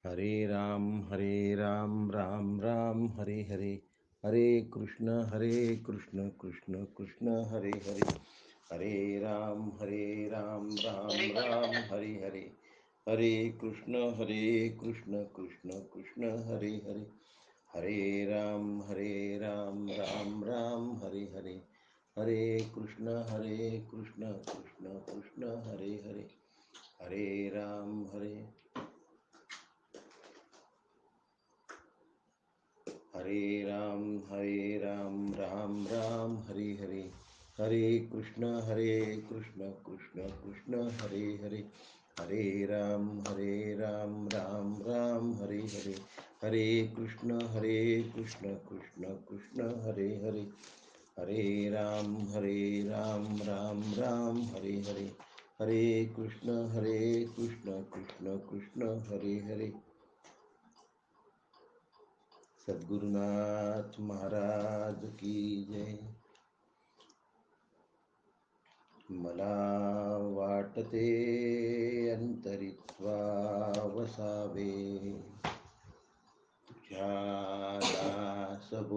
हरे राम राम राम हरे हरे, हरे कृष्ण कृष्ण कृष्ण हरे हरे, हरे राम राम राम हरे हरे, हरे कृष्ण कृष्ण कृष्ण हरे हरे, हरे राम राम हरे हरे, हरे कृष्ण कृष्ण कृष्ण हरे हरे, हरे राम हरे राम राम हरे हरे, हरे कृष्ण कृष्ण कृष्ण हरे हरे, हरे राम राम हरे हरे, हरे कृष्ण कृष्ण कृष्ण हरे हरे, हरे राम राम हरे हरे, हरे कृष्ण कृष्ण कृष्ण हरे हरे। सद्गुरुनाथ महाराज की जय। मला वाटते अंतरित्वा वसावे, तुझ्या दासबोधासित्वा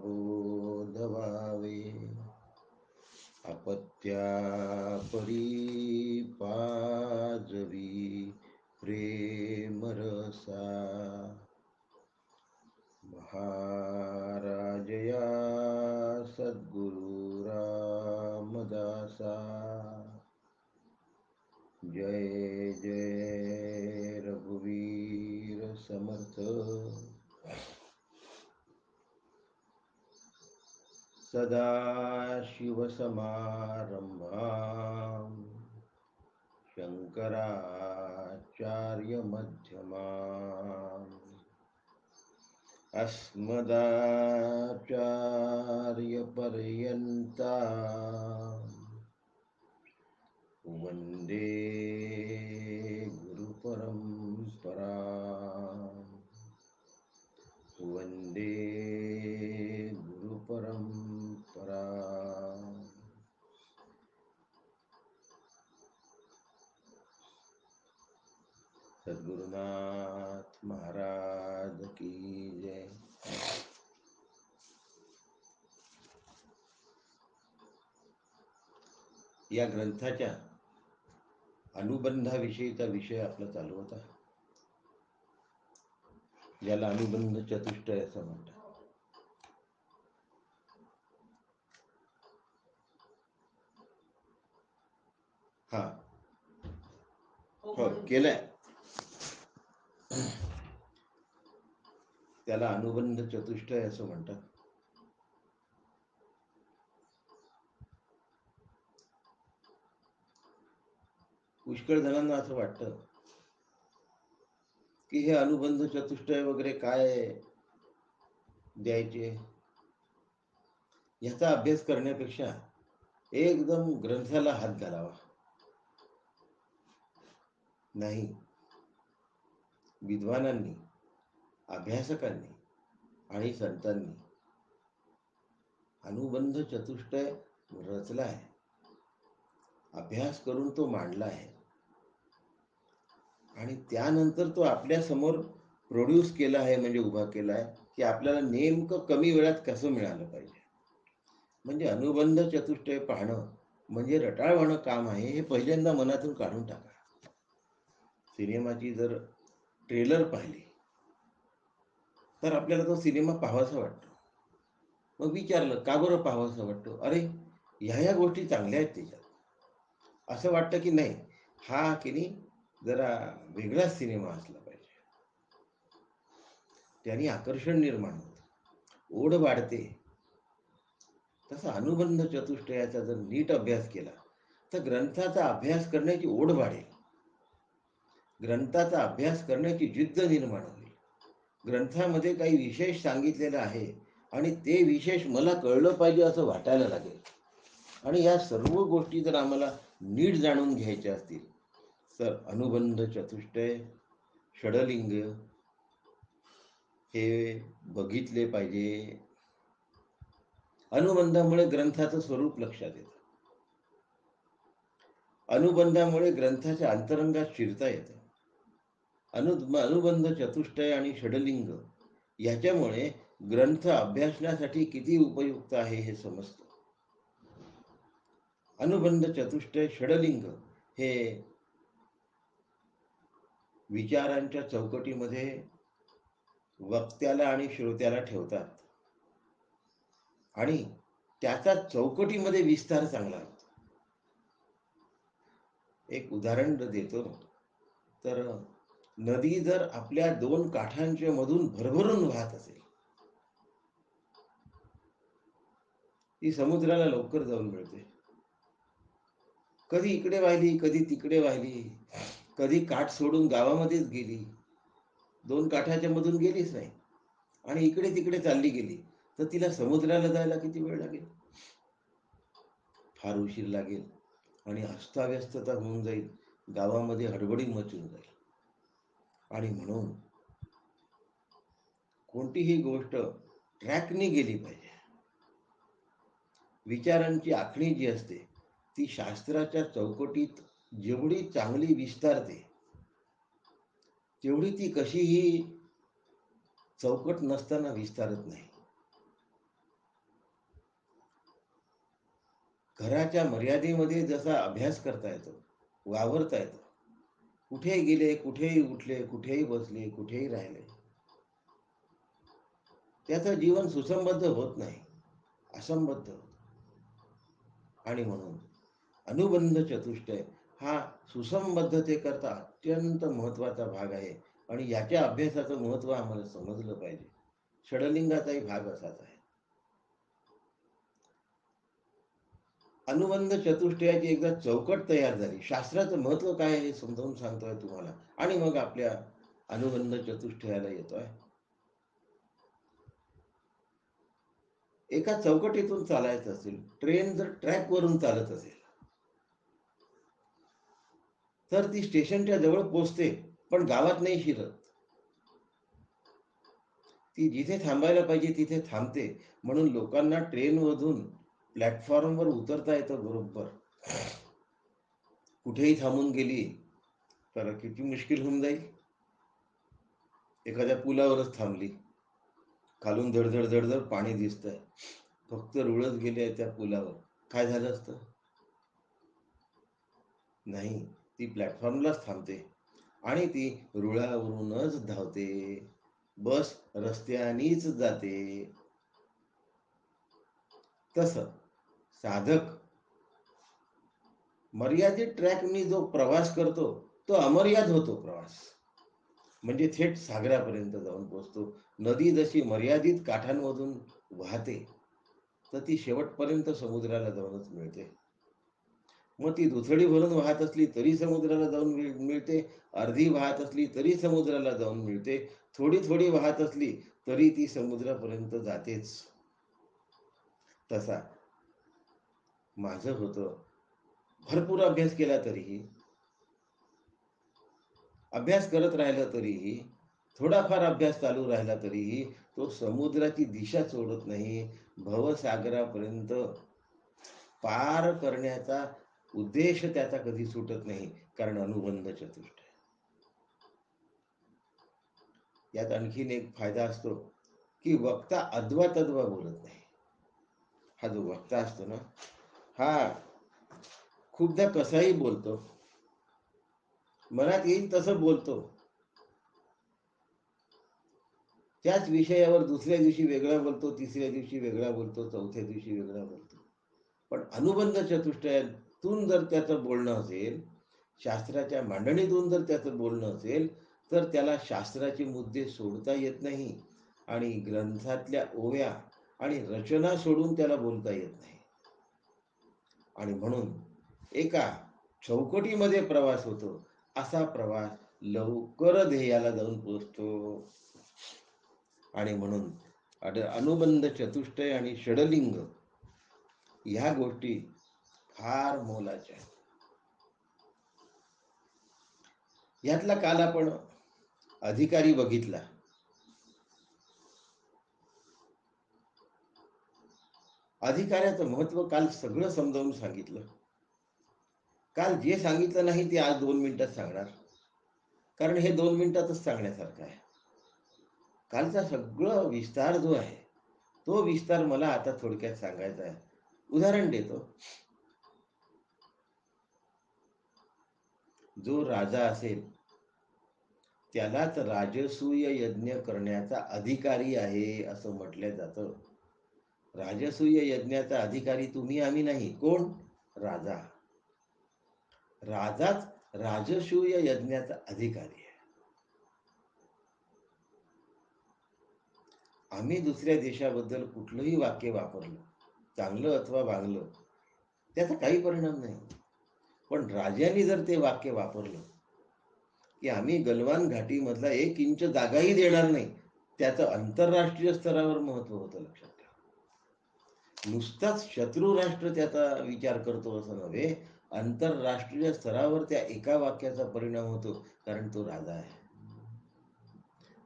बोधवावे, अपत्यापरी पाजवी प्रेमरसा, महाराजया सद्गुरु रामदासा, जय जय रघुवीर समर्थ। सदाशिवसमारंभां शंकराचार्यमध्यमाम्, अस्मदाचार्यपर्यन्ताम् वन्दे गुरुपरम्पराम्, वन्दे गुरुपरम्पराम्। सद्गुरुनाथ महाराज की जय। या ग्रंथाच्या अनुबंधाविषयीचा विषय आपला चालू होता, ज्याला अनुबंध चतुष्टय असं म्हणतात. हा हो केलंय, त्याला अनुबंध चतुष्टय असं म्हणतात. पुष्कळ जणांना असं वाटतं की हे अनुबंध चतुष्टय वगैरे काय द्यायचे, याचा अभ्यास करण्यापेक्षा एकदम ग्रंथाला हात घालावा. नाही, विद्वानांनी, अभ्यासकांनी आणि संतांनी अनुबंध चतुष्टय रचला आहे, अभ्यास करून तो मांडला आहे आणि त्यानंतर तो आपल्या समोर प्रोड्यूस केला आहे, म्हणजे उभा केला आहे की आपल्याला नेमकं कमी वेळात कसं मिळालं पाहिजे. म्हणजे अनुबंध चतुष्टय पाहणं म्हणजे रटाळवाणं काम आहे, हे पहिल्यांदा मनातून काढून टाका. सिनेमाची जर ट्रेलर पाहिली तर आपल्याला तो सिनेमा पाहावासा वाटतो. मग विचारलं का बरं पाहावासा वाटतो, अरे ह्या गोष्टी चांगल्या आहेत त्याच्यात, असं वाटतं की नाही हा की नाही जरा वेगळाच सिनेमा असला पाहिजे. त्याने आकर्षण निर्माण होतं, ओढ वाढते. तसा अनुबंध चतुष्टयाचा जर नीट अभ्यास केला तर ग्रंथाचा अभ्यास करण्याची ओढ वाढेल, ग्रंथाचा अभ्यास करण्याची जिद्द निर्माण होईल. ग्रंथामध्ये काही विशेष सांगितलेलं आहे आणि ते विशेष मला कळलं पाहिजे असं वाटायला लागेल. आणि या सर्व गोष्टी जर आम्हाला नीट जाणून घ्यायच्या असतील तर अनुबंध चतुष्टय, षडलिंग हे बघितले पाहिजे. अनुबंधामुळे ग्रंथाचं स्वरूप लक्षात येतं, अनुबंधामुळे ग्रंथाच्या अंतरंगात शिरता येतं. अनुबंध चतुष्टय आणि षडलिंग याच्यामुळे ग्रंथ अभ्यासण्यासाठी किती उपयुक्त आहे हे समजतं. अनुबंध चतुष्टय षडलिंग हे विचारांच्या चौकटीमध्ये वक्त्याला आणि श्रोत्याला ठेवतात आणि त्याचा चौकटीमध्ये विस्तार चांगला होतो. एक उदाहरण देतो तर नदी जर आपल्या दोन काठांच्या मधून भरभरून वाहत असेल, ती समुद्राला लवकर जाऊन मिळते. कधी इकडे वाहिली, कधी तिकडे वाहिली, कधी काठ सोडून गावामध्येच गेली, दोन काठाच्या मधून गेलीच नाही आणि इकडे तिकडे चालली गेली, तर तिला समुद्राला जायला किती वेळ लागेल? फार उशीर लागेल आणि अस्ताव्यस्तता होऊन जाईल, गावामध्ये हडबडी मचून जाईल. आणि म्हणून कोणतीही गोष्ट ट्रॅकने गेली पाहिजे. विचारांची आखणी जी असते ती शास्त्राच्या चौकटीत जेवढी चांगली विस्तारते, तेवढी ती कशीही चौकट नसताना विस्तारत नाही. घराच्या मर्यादेमध्ये जसा अभ्यास करता येतो, वावरता येतो, कुठेही गेले, कुठेही उठले, कुठेही बसले, कुठेही राहिले, त्याचं जीवन सुसंबद्ध होत नाही, असंबद्ध होत. आणि म्हणून अनुबंध चतुष्टय हा सुसंबद्धतेकरता अत्यंत महत्वाचा भाग आहे आणि याच्या अभ्यासाचं महत्व आम्हाला समजलं पाहिजे. षडलिंगाचाही भाग असाच आहे. अनुबंध चतुष्टयाची एकदा चौकट तयार झाली, शास्त्राचं महत्व काय हे समजावून सांगतोय तुम्हाला आणि मग आपल्या अनुबंध चतुष्टयाला येतोय. एका चौकटीतून चालायचं असेल, ट्रेन जर ट्रॅक वरून चालत असेल तर ती स्टेशनच्या जवळ पोहोचते पण गावात नाही शिरत. ती जिथे थांबायला पाहिजे तिथे थांबते, म्हणून लोकांना ट्रेनमधून प्लॅटफॉर्मवर उतरता येतं बरोबर. कुठेही थांबून गेली तर किती मुश्किल होऊन जाईल. एखाद्या पुलावरच थांबली, खालून धडधड धडधड पाणी दिसतंय, फक्त रुळत गेले त्या पुलावर, काय झालं असतं? नाही, ती प्लॅटफॉर्मलाच थांबते आणि ती रुळावरूनच धावते, बस रस्त्यानीच जाते. तसं साधक मर्यादित ट्रॅकनी जो प्रवास करतो तो अमर्याद होतो प्रवास, म्हणजे थेट सागरापर्यंत जाऊन पोहोचतो. नदी जशी मर्यादित काठांमधून वाहते तर ती शेवटपर्यंत समुद्राला जाऊनच मिळते. मग ती दुथडी भरून वाहत असली तरी समुद्राला जाऊन मिळते, अर्धी वाहत असली तरी समुद्राला जाऊन मिळते, थोडी थोडी वाहत असली तरी ती समुद्रापर्यंत जातेच. तसा माझं होतं, भरपूर अभ्यास केला तरीही, अभ्यास करत राहिला तरीही, थोडाफार अभ्यास चालू राहिला तरीही तो समुद्राची दिशा सोडत नाही, भवसागरापर्यंत पार करण्याचा उद्देश त्याचा कधी सुटत नाही, कारण अनुबंध चतुष्टय. यात आणखीन एक फायदा असतो की वक्ता अद्वा तद्वा बोलत नाही. हा जो वक्ता असतो ना, हा खूपदा कसाही बोलतो, मनात येईल तसं बोलतो, त्याच विषयावर दुसऱ्या दिवशी वेगळा बोलतो, तिसऱ्या दिवशी वेगळा बोलतो, चौथ्या दिवशी वेगळा बोलतो. पण अनुबंध चतुष्टयातून जर त्याचं बोलणं असेल, शास्त्राच्या मांडणीतून जर त्याचं बोलणं असेल, तर त्याला शास्त्राचे मुद्दे सोडता येत नाही आणि ग्रंथातल्या ओव्या आणि रचना सोडून त्याला बोलता येत नाही. आणि म्हणून एका चौकटीमध्ये प्रवास होतो, असा प्रवास लवकर ध्येयाला जाऊन पोहोचतो. आणि म्हणून अनुबंध चतुष्टय आणि षडलिंग ह्या गोष्टी फार मोलाच्या आहेत. यातला काल आपण अधिकारी बघितला. अधिकाऱ्याचं महत्व काल सगळं समजावून सांगितलं. काल जे सांगितलं नाही ते आज 2 मिनिटात सांगणार. कारण हे 2 मिनिटातच सांगण्यासारखं आहे. कालचा सगळं विस्तार जो आहे, तो विस्तार मला आता थोडक्यात सांगायचा आहे. उदाहरण देतो. जो राजा असेल त्यालाच राजसूय यज्ञ करण्याचा अधिकारी आहे असं म्हटलं जातं. राजसूय यज्ञाचा अधिकारी तुम्ही आम्ही नाही. कोण? राजा. राजाच राजसूय यज्ञाचा अधिकारी आहे. आम्ही दुसऱ्या देशाबद्दल कुठलंही वाक्य वापरलं, चांगलं अथवा वांगलं, त्याचा काही परिणाम नाही. पण राजांनी जर ते वाक्य वापरलं की आम्ही गलवान घाटीमधला 1 इंच जागाही देणार नाही, त्याचं आंतरराष्ट्रीय स्तरावर महत्व होतं. लक्षात ठेवा. नुसताच शत्रू राष्ट्र त्याचा विचार करतो असं नव्हे, आंतरराष्ट्रीय स्तरावर त्या एका वाक्याचा परिणाम होतो, कारण तो राजा आहे.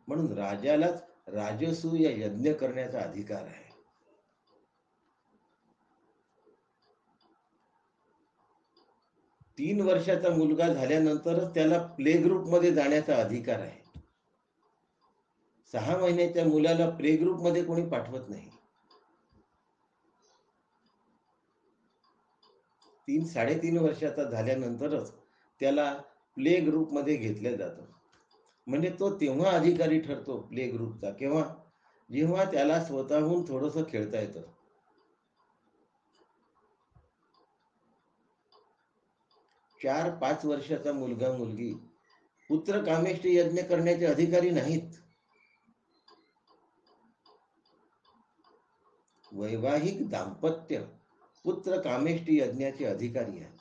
म्हणून राजालाच राजसूय यज्ञ करण्याचा अधिकार आहे. 3 वर्षाचा मुलगा झाल्यानंतरच त्याला प्ले ग्रुपमध्ये जाण्याचा अधिकार आहे. 6 महिन्याच्या मुलाला प्ले ग्रुपमध्ये कोणी पाठवत नाही. 3-3.5 वर्षाचा झाल्यानंतरच त्याला प्ले ग्रुपमध्ये घेतलं जातं. म्हणजे तो तेव्हा अधिकारी ठरतो प्ले ग्रुपचा. केव्हा? जेव्हा त्याला स्वतःहून थोडंसं खेळता येतं. 4-5 वर्षाचा मुलगा मुलगी पुत्र कामेष्टी यज्ञ करण्याचे अधिकारी नाहीत. वैवाहिक दाम्पत्य पुत्र कामेष्टी यज्ञाचे अधिकारी आहेत.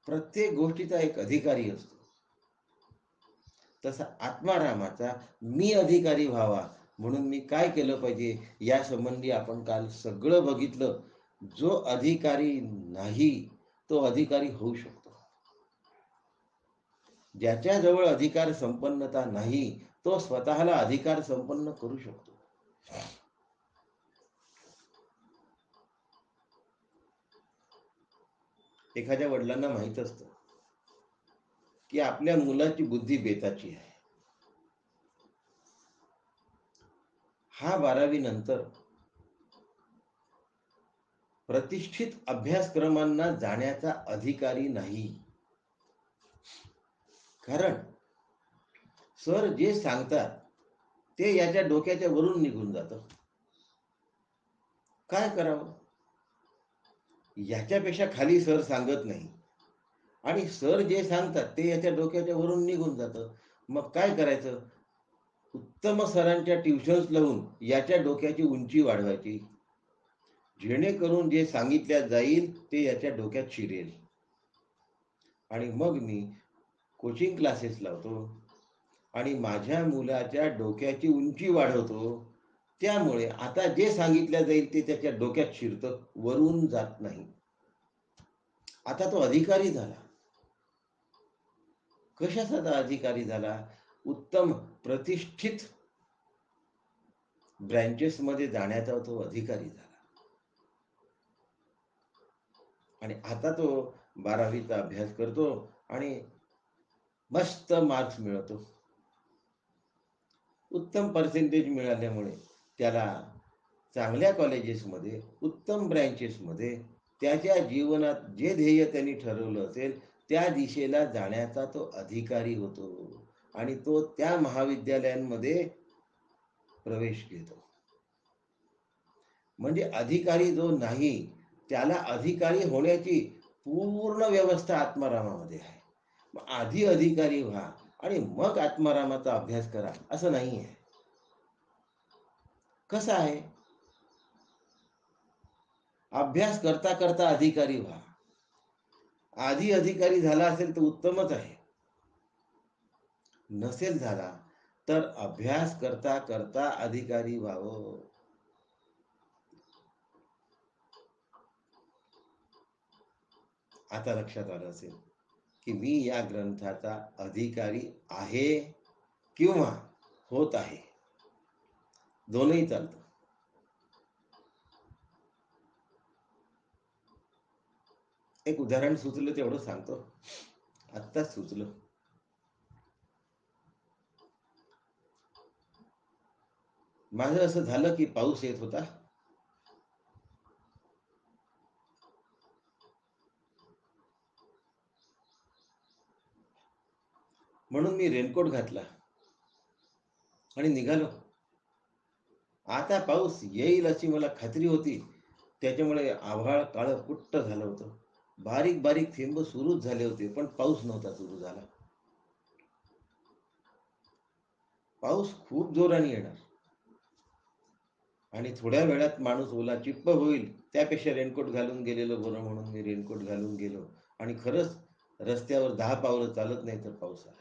प्रत्येक गोष्टीचा एक अधिकारी असतो. तसा आत्मारामाचा मी अधिकारी व्हावा म्हणून मी काय केलं पाहिजे या संबंधी आपण काल सगळं बघितलं. जो अधिकारी नाही तो अधिकारी होऊ शकतो. ज्याच्याजवळ अधिकार संपन्नता नाही तो स्वतःला अधिकार संपन्न करू शकतो. एखाद्या वडिलांना माहित असतं की आपल्या मुलाची बुद्धी बेताची आहे. हा 12वी नंतर प्रतिष्ठित अभ्यासक्रमांना जाण्याचा अधिकारी नाही. कारण सर जे सांगतात ते याच्या डोक्याच्या वरून निघून जातं. काय करावं? याच्यापेक्षा खाली सर सांगत नाही आणि सर जे सांगतात ते याच्या डोक्याच्या वरून निघून जातं. मग काय करायचं? उत्तम सरांच्या ट्युशन्स लावून याच्या डोक्याची उंची वाढवायची, जेणेकरून जे सांगितल्या जाईल ते याच्या डोक्यात शिरेल. आणि मग मी कोचिंग क्लासेस लावतो आणि माझ्या मुलाच्या डोक्याची उंची वाढवतो. त्यामुळे आता जे सांगितलं जाईल ते त्याच्या डोक्यात शिरतं, वरून जात नाही. आता तो अधिकारी झाला. कशाचा अधिकारी झाला? उत्तम प्रतिष्ठित ब्रँचेस मध्ये जाण्याचा तो अधिकारी झाला. आणि आता तो 12वीचा अभ्यास करतो आणि मस्त मार्क्स मिळवतो. उत्तम पर्सेंटेज मिळाल्यामुळे त्याला चांगल्या कॉलेजेसमध्ये उत्तम ब्रँचेसमध्ये त्याच्या जीवनात जे ध्येय त्यांनी ठरवलं असेल त्या दिशेला जाण्याचा तो अधिकारी होतो आणि तो त्या महाविद्यालयांमध्ये प्रवेश घेतो. म्हणजे अधिकारी जो नाही त्याला अधिकारी होण्याची पूर्ण व्यवस्था आत्मारामामध्ये आहे. मग आधी अधिकारी व्हा आणि मग आत्मारामाचा अभ्यास करा असं नाही आहे. कसं आहे? अभ्यास करता करता अधिकारी व्हा. आधी अधिकारी झाला असेल तर उत्तमच आहे. नसेल झाला तर अभ्यास करता करता अधिकारी व्हावं. आता लक्षात आलं असेल की मी या ग्रंथाचा अधिकारी आहे किंवा होत आहे. दोनही चालतं. एक उदाहरण सुचलं तेवढं सांगतो. आत्ताच सुचलं. माझं असं झालं की पाऊस येत होता. म्हणून मी रेनकोट घातला आणि निघालो. आता पाऊस येईल अशी मला खात्री होती. त्याच्यामुळे आभाळ काळं कुट्ट झालं होतं. बारीक बारीक थेंब सुरूच झाले होते, पण पाऊस नव्हता सुरू झाला. पाऊस खूप जोराने येणार आणि थोड्या वेळात माणूस ओला चिप्प होईल. त्यापेक्षा रेनकोट घालून गेलेलं बरं म्हणून मी रेनकोट घालून गेलो. आणि खरंच रस्त्यावर 10 पावलं चालत नाही तर पाऊस आला.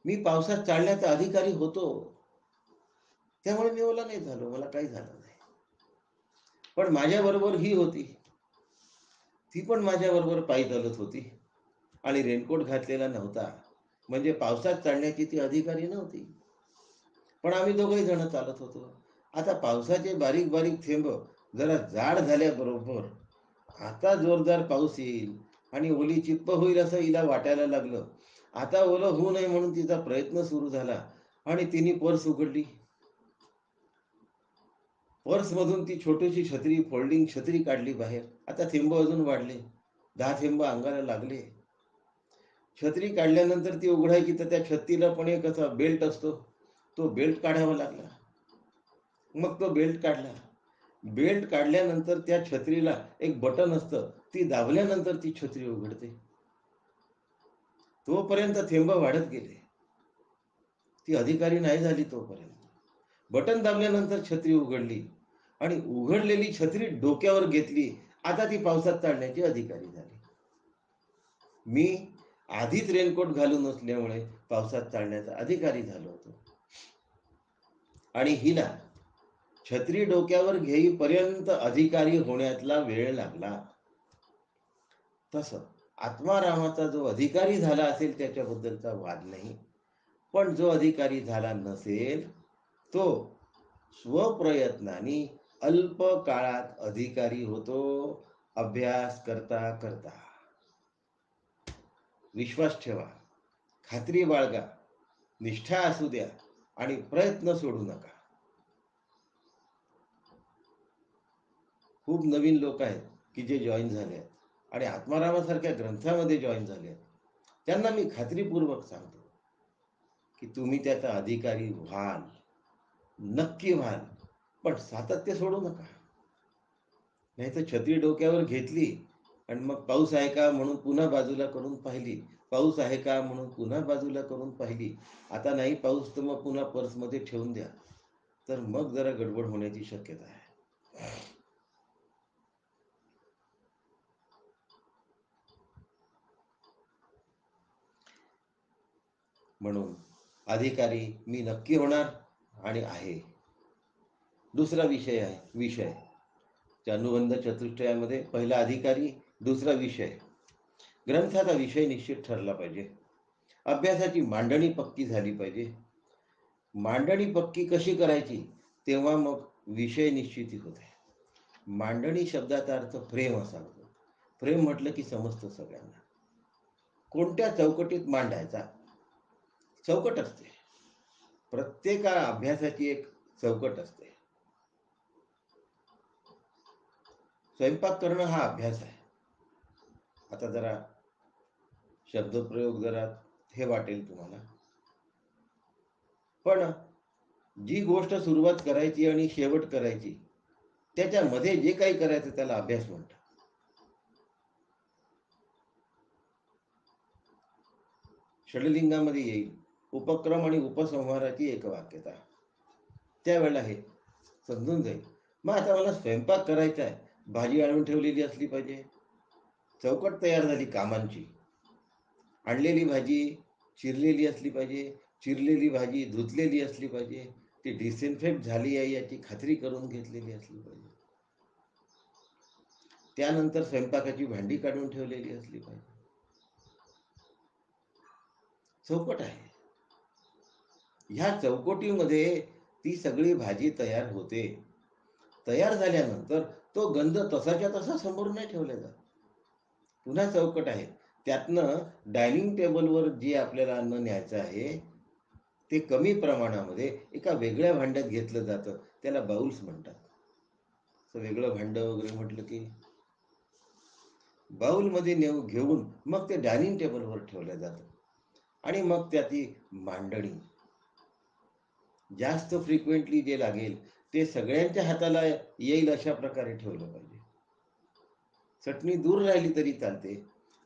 मी पावसात चालण्याचा अधिकारी होतो, त्यामुळे मी ओला नाही झालो, मला काही झालं नाही. पण माझ्याबरोबर ही होती, ती पण माझ्याबरोबर पायी चालत होती आणि रेनकोट घातलेला नव्हता. म्हणजे पावसात चालण्याची ती अधिकारी नव्हती. पण आम्ही दोघंही जण चालत होतो. आता पावसाचे बारीक बारीक थेंब जरा जाड झाल्याबरोबर आता जोरदार पाऊस येईल आणि ओली चिप्प होईल असं हिला वाटायला लागलं. आता ओलं होऊ नये म्हणून तिचा प्रयत्न सुरू झाला आणि तिने पर्स उघडली. पर्समधून ती छोटीशी छत्री, फोल्डिंग छत्री काढली बाहेर. आता थेंब अजून वाढले. 10 थेंब अंगाला लागले. छत्री काढल्यानंतर ती उघडायची तर त्या छत्रीला पण एक असा बेल्ट असतो, तो बेल्ट काढावा लागला. मग तो बेल्ट काढला. बेल्ट काढल्यानंतर त्या छत्रीला एक बटन असतं, ती दाबल्यानंतर ती छत्री उघडते. तोपर्यंत थेंब वाढत गेले. ती अधिकारी नाही झाली तोपर्यंत. बटन दाबल्यानंतर छत्री उघडली आणि उघडलेली छत्री डोक्यावर घेतली. आता ती पावसात चालण्याची अधिकारी झाली. मी आधीच रेनकोट घालून असल्यामुळे पावसात चालण्याचा अधिकारी झालो होतो. आणि हिला छत्री डोक्यावर घेईपर्यंत अधिकारी होण्यातला वेळ लागला. तसं आत्मारामाचा जो अधिकारी झाला असेल त्याच्याबद्दलचा वाद नाही. पण जो अधिकारी झाला नसेल तो स्वप्रयत्नाने अल्प काळात अधिकारी होतो. अभ्यास करता करता. विश्वास ठेवा, खात्री बाळगा, निष्ठा असू द्या आणि प्रयत्न सोडू नका. खूप नवीन लोक आहेत की जे जॉईन झाले आहेत आणि आत्मारामासारख्या ग्रंथामध्ये जॉईन झाले आहेत. त्यांना मी खात्रीपूर्वक सांगतो की तुम्ही त्याचा अधिकारी व्हाल, नक्की व्हाल, पण सातत्य सोडू नका. नाही तर छत्री डोक्यावर घेतली आणि मग पाऊस आहे का म्हणून पुन्हा बाजूला करून पाहिली, पाऊस आहे का म्हणून पुन्हा बाजूला करून पाहिली. आता नाही पाऊस तर मग पुन्हा पर्समध्ये ठेवून द्या, तर मग जरा गडबड होण्याची शक्यता आहे. म्हणून अधिकारी मी नक्की होणार आणि आहे. दुसरा विषय अनुबंध चतुष्टयामध्ये पहिला अधिकारी, दुसरा विषय. ग्रंथाचा विषय निश्चित ठरला पाहिजे. अभ्यासाची मांडणी पक्की झाली पाहिजे. मांडणी पक्की कशी करायची, तेव्हा मग विषय निश्चिती होते. मांडणी शब्दाचा अर्थ प्रेम असा होतो. प्रेम म्हटलं की समजतं सगळ्यांना. कोणत्या चौकटीत मांडायचा, चौकट असते. प्रत्येक अभ्यासाची एक चौकट असते. स्वयंपाक करणं हा अभ्यास आहे. आता जरा शब्दप्रयोग जरा हे वाटेल तुम्हाला, पण जी गोष्ट सुरुवात करायची आणि शेवट करायची त्याच्यामध्ये जे काही करायचं त्याला अभ्यास म्हणतात. षडलिंगामध्ये येईल उपक्रम आणि उपसंहाराची एकवाक्यता. त्यावेळेला हे समजून जाईल. मग आता मला स्वयंपाक करायचा आहे, भाजी आणून ठेवलेली असली पाहिजे, चौकट तयार झाली कामांची. आणलेली भाजी चिरलेली असली पाहिजे, चिरलेली भाजी धुतलेली असली पाहिजे, ती डिसइन्फेक्ट झाली आहे याची खात्री करून घेतलेली असली पाहिजे. त्यानंतर स्वयंपाकाची भांडी काढून ठेवलेली असली पाहिजे. चौकट आहे. ह्या चौकटीमध्ये ती सगळी भाजी तयार होते. तयार झाल्यानंतर तो गंध तसाच्या तसा समोर नाही ठेवला जात. पुन्हा चौकट आहे. त्यातनं डायनिंग टेबलवर जे आपल्याला अन्न न्यायचं आहे, ते कमी प्रमाणामध्ये एका वेगळ्या भांड्यात घेतलं जातं. त्याला बाउल्स म्हणतात. असं वेगळं भांडं वगैरे म्हटलं की बाउलमध्ये घेऊन मग ते डायनिंग टेबलवर ठेवलं जातं. आणि मग त्याची मांडणी जास्त फ्रिक्वेंटली जे लागेल ते सगळ्यांच्या हाताला येईल अशा प्रकारे ठेवलं पाहिजे. चटणी दूर राहिली तरी चालते,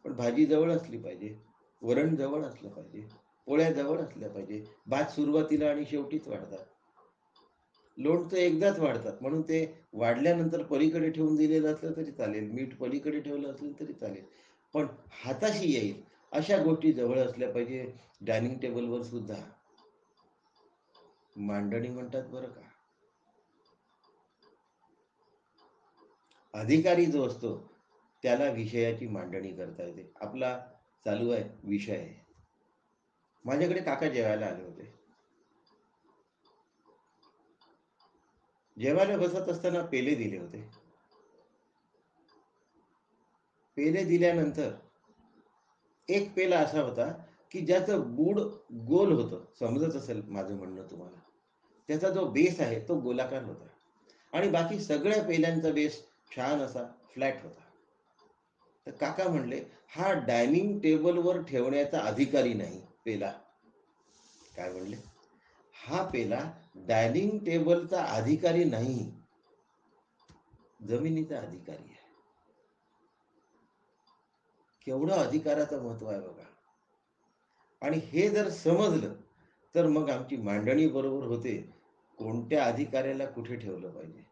पण भाजी जवळ असली पाहिजे, वरण जवळ असलं पाहिजे, पोळ्या जवळ असल्या पाहिजे. भात सुरुवातीला आणि शेवटीच वाढतात. लोणचं एकदाच वाढतात, म्हणून ते वाढल्यानंतर पलीकडे ठेवून दिलेलं असलं तरी चालेल, मीठ पलीकडे ठेवलं असेल तरी चालेल, पण हाताशी येईल अशा गोष्टी जवळ असल्या पाहिजे. डायनिंग टेबलवर सुद्धा मांडणी म्हणतात बरं का. अधिकारी जो असतो त्याला विषयाची मांडणी करता येते. आपला चालू आहे विषय. माझ्याकडे काका जेवायला आले होते. जेवायला बसत असताना पेले दिले होते. पेले दिल्यानंतर एक पेला असा होता की ज्याचं बूड गोल होतं, समजत असेल माझं म्हणणं तुम्हाला. त्याचा जो बेस आहे तो गोलाकार होता आणि बाकी सगळ्या पेल्यांचा बेस छान असा फ्लॅट होता. तर काका म्हणले, हा डायनिंग टेबलवर ठेवण्याचा अधिकारी नाही पेला. काय म्हणले? हा पेला डायनिंग टेबलचा अधिकारी नाही, जमिनीचा अधिकारी आहे. केवढं अधिकाराचं महत्व आहे बघा. आणि हे जर समजलं तर मग आमची मांडणी बरोबर होते. कोणत्या अधिकाऱ्याला कुठे ठेवलं पाहिजे.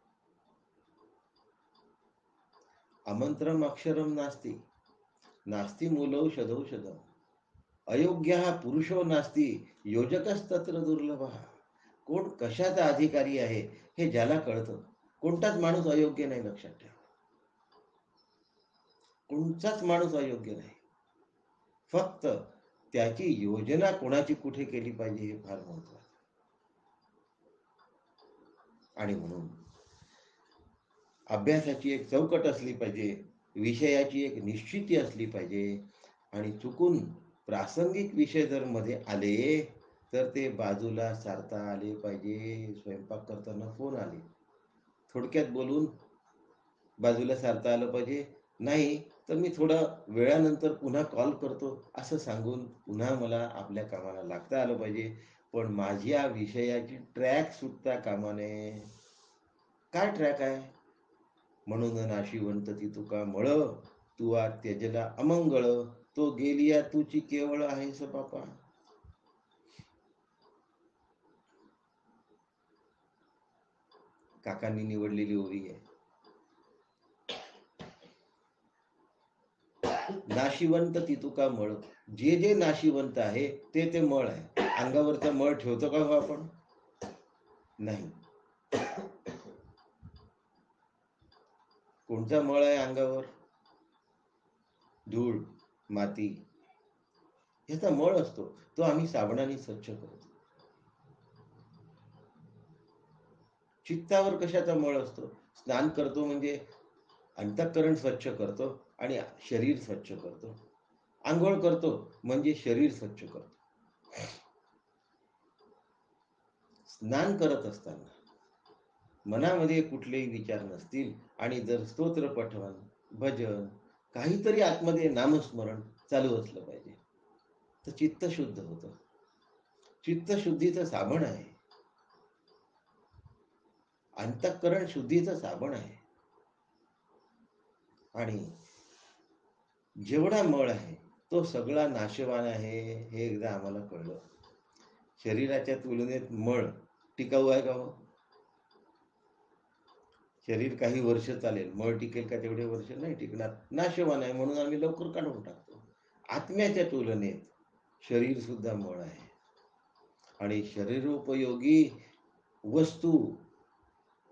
आमंत्रम अक्षरम नास्ति, नास्ति मूलौषधौषधम्, अयोग्यः पुरुषो नास्ति, योजकस्तत्र दुर्लभः. कोण कशाचा अधिकारी आहे हे ज्याला कळतं. कोणताच माणूस अयोग्य नाही, लक्षात ठेवा. कोणताच माणूस अयोग्य नाही. फक्त त्याची योजना कोणाची कुठे केली पाहिजे हे फार महत्वाचं. आणि म्हणून अभ्यासाची एक चौकट असली पाहिजे, विषयाची एक निश्चिती असली पाहिजे. आणि चुकून प्रासंगिक विषय जर मध्ये आले तर ते बाजूला सारता आले पाहिजे. स्वयंपाक करताना फोन आले, थोडक्यात बोलून बाजूला सारता आलं पाहिजे. नाही तर मी थोडा वेळानंतर पुन्हा कॉल करतो असं सांगून पुन्हा मला आपल्या कामाला लागता आलं पाहिजे. पण माझ्या विषयाची ट्रॅक सुटता कामा नये. काय ट्रॅक आहे? म्हणून नाशिवंत ती तुका मळ, तू आ त्यजला अमंगळ, तो गेलिया तुची केवळ आहेस बापा. काकांनी निवडलेली ओवी आहे. नाशिवंत ती तुका मळ. जे जे नाशिवंत आहे ते ते मळ आहे. अंगावरचा मळ ठेवतो का हो आपण? नाही. कोणता मळ आहे अंगावर? धूळ, माती, ह्याचा मळ असतो. तो आम्ही साबणाने स्वच्छ करतो. चित्तावर कशाचा मळ असतो? स्नान करतो म्हणजे अंतःकरण स्वच्छ करतो आणि शरीर स्वच्छ करतो. आंघोळ करतो म्हणजे शरीर स्वच्छ करतो. स्नान करत असताना मनामध्ये कुठलेही विचार नसतील आणि जर स्तोत्र पठण, भजन, काहीतरी आतमध्ये नामस्मरण चालू असलं पाहिजे तर चित्त शुद्ध होतं. चित्त शुद्धीचं साबण आहे, अंतःकरण शुद्धीचं साबण आहे. आणि जेवढा मळ आहे तो सगळा नाशवान आहे हे एकदा आम्हाला कळलं. शरीराच्या तुलनेत मळ टिकाऊ आहे का हो? शरीर काही वर्ष चालेल, मळ टिकेल का? तेवढे वर्ष नाही टिकणार, नाशवान आहे, म्हणून आम्ही लवकर काढून टाकतो. आत्म्याच्या तुलनेत शरीर सुद्धा मळ आहे. आणि शरीरोपयोगी वस्तू,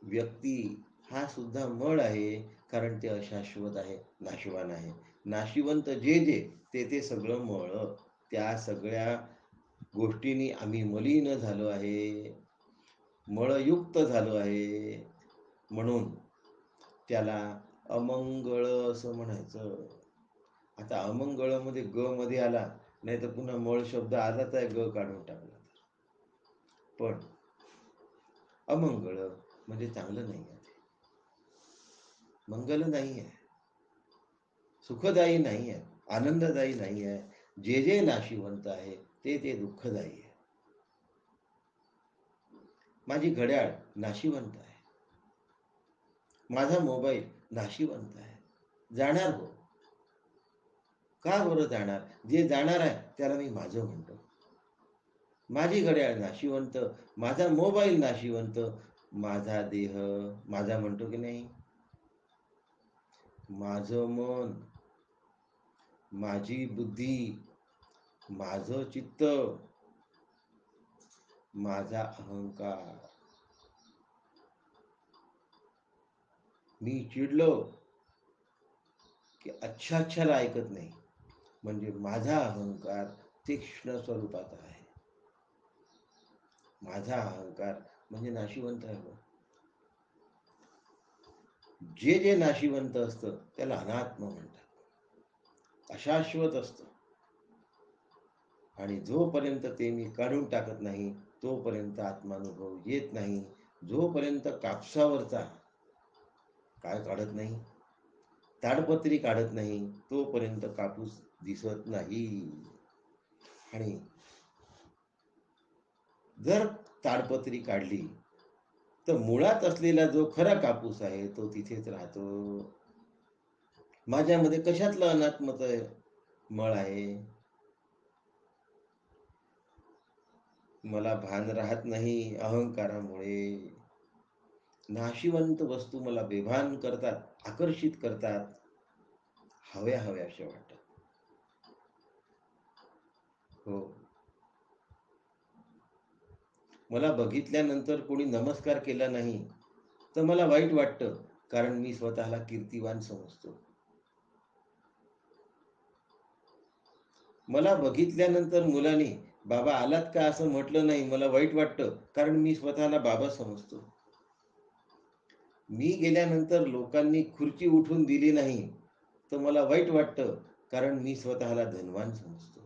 व्यक्ती हा सुद्धा मळ आहे, कारण ते अशाश्वत आहे, नाशवान आहे. नाशिवंत जे जे ते सगळं मळ. त्या सगळ्या गोष्टींनी आम्ही मलिन झालो आहे, मळयुक्त झालो आहे. म्हणून त्याला अमंगळ असं म्हणायचं. आता अमंगळ मध्ये ग मध्ये आला, नाही तर पुन्हा मळ शब्द आलाच आहे, ग काढून टाकला. पण अमंगळ म्हणजे चांगलं नाही आहे, मंगल नाही आहे, सुखदायी नाही आहे, आनंददायी नाही आहे. जे जे नाशिवंत आहे ते दुःखदायी आहे. माझी घड्याळ नाशिवंत आहे, माझा मोबाईल नाशिवंत आहे. जाणार हो, का बरं जाणार? जे जाणार आहे त्याला मी माझं म्हणतो. माझी घड्याळ नाशिवंत, माझा मोबाईल नाशिवंत, माझा देह माझा म्हणतो की नाही? माझं मन, माझी बुद्धी, माझं चित्त, माझा अहंकार. मी चिडलो की अच्छाला ऐकत नाही, म्हणजे माझा अहंकार तीक्ष्ण स्वरूपाचा आहे. माझा अहंकार म्हणजे नाशिवंत आहे. जे जे नाशिवंत असतं त्याला अनात्म म्हणतात, अशाश्वत असतं. आणि जोपर्यंत ते मी काढून टाकत नाही तोपर्यंत आत्मानुभव येत नाही. जोपर्यंत कापसावरचा काय काढत नाही, ताडपत्री काढत नाही, तोपर्यंत कापूस दिसत नाही. आणि जर ताडपत्री काढली तर मुळात असलेला जो खरा कापूस आहे तो तिथेच राहतो. माझ्यामध्ये कशातलं अनात्मत मळ आहे? मला भान राहत नाही अहंकारामुळे. नाशिवंत वस्तू मला बेभान करतात, आकर्षित करतात, हव्या हव्याशा वाटतात. हो, मला बघितल्यानंतर कोणी नमस्कार केला नाही तर मला वाईट वाटतं, कारण मी स्वतःला कीर्तिवान समजतो. मला बघितल्यानंतर मुलाने बाबा आलात का असं म्हटलं नाही, मला वाईट वाटतं, कारण मी स्वतःला बाबा समजतो. मी गेल्यानंतर लोकांनी खुर्ची उठून दिली नाही तर मला वाईट वाटतं, कारण मी स्वतःला धनवान समजतो.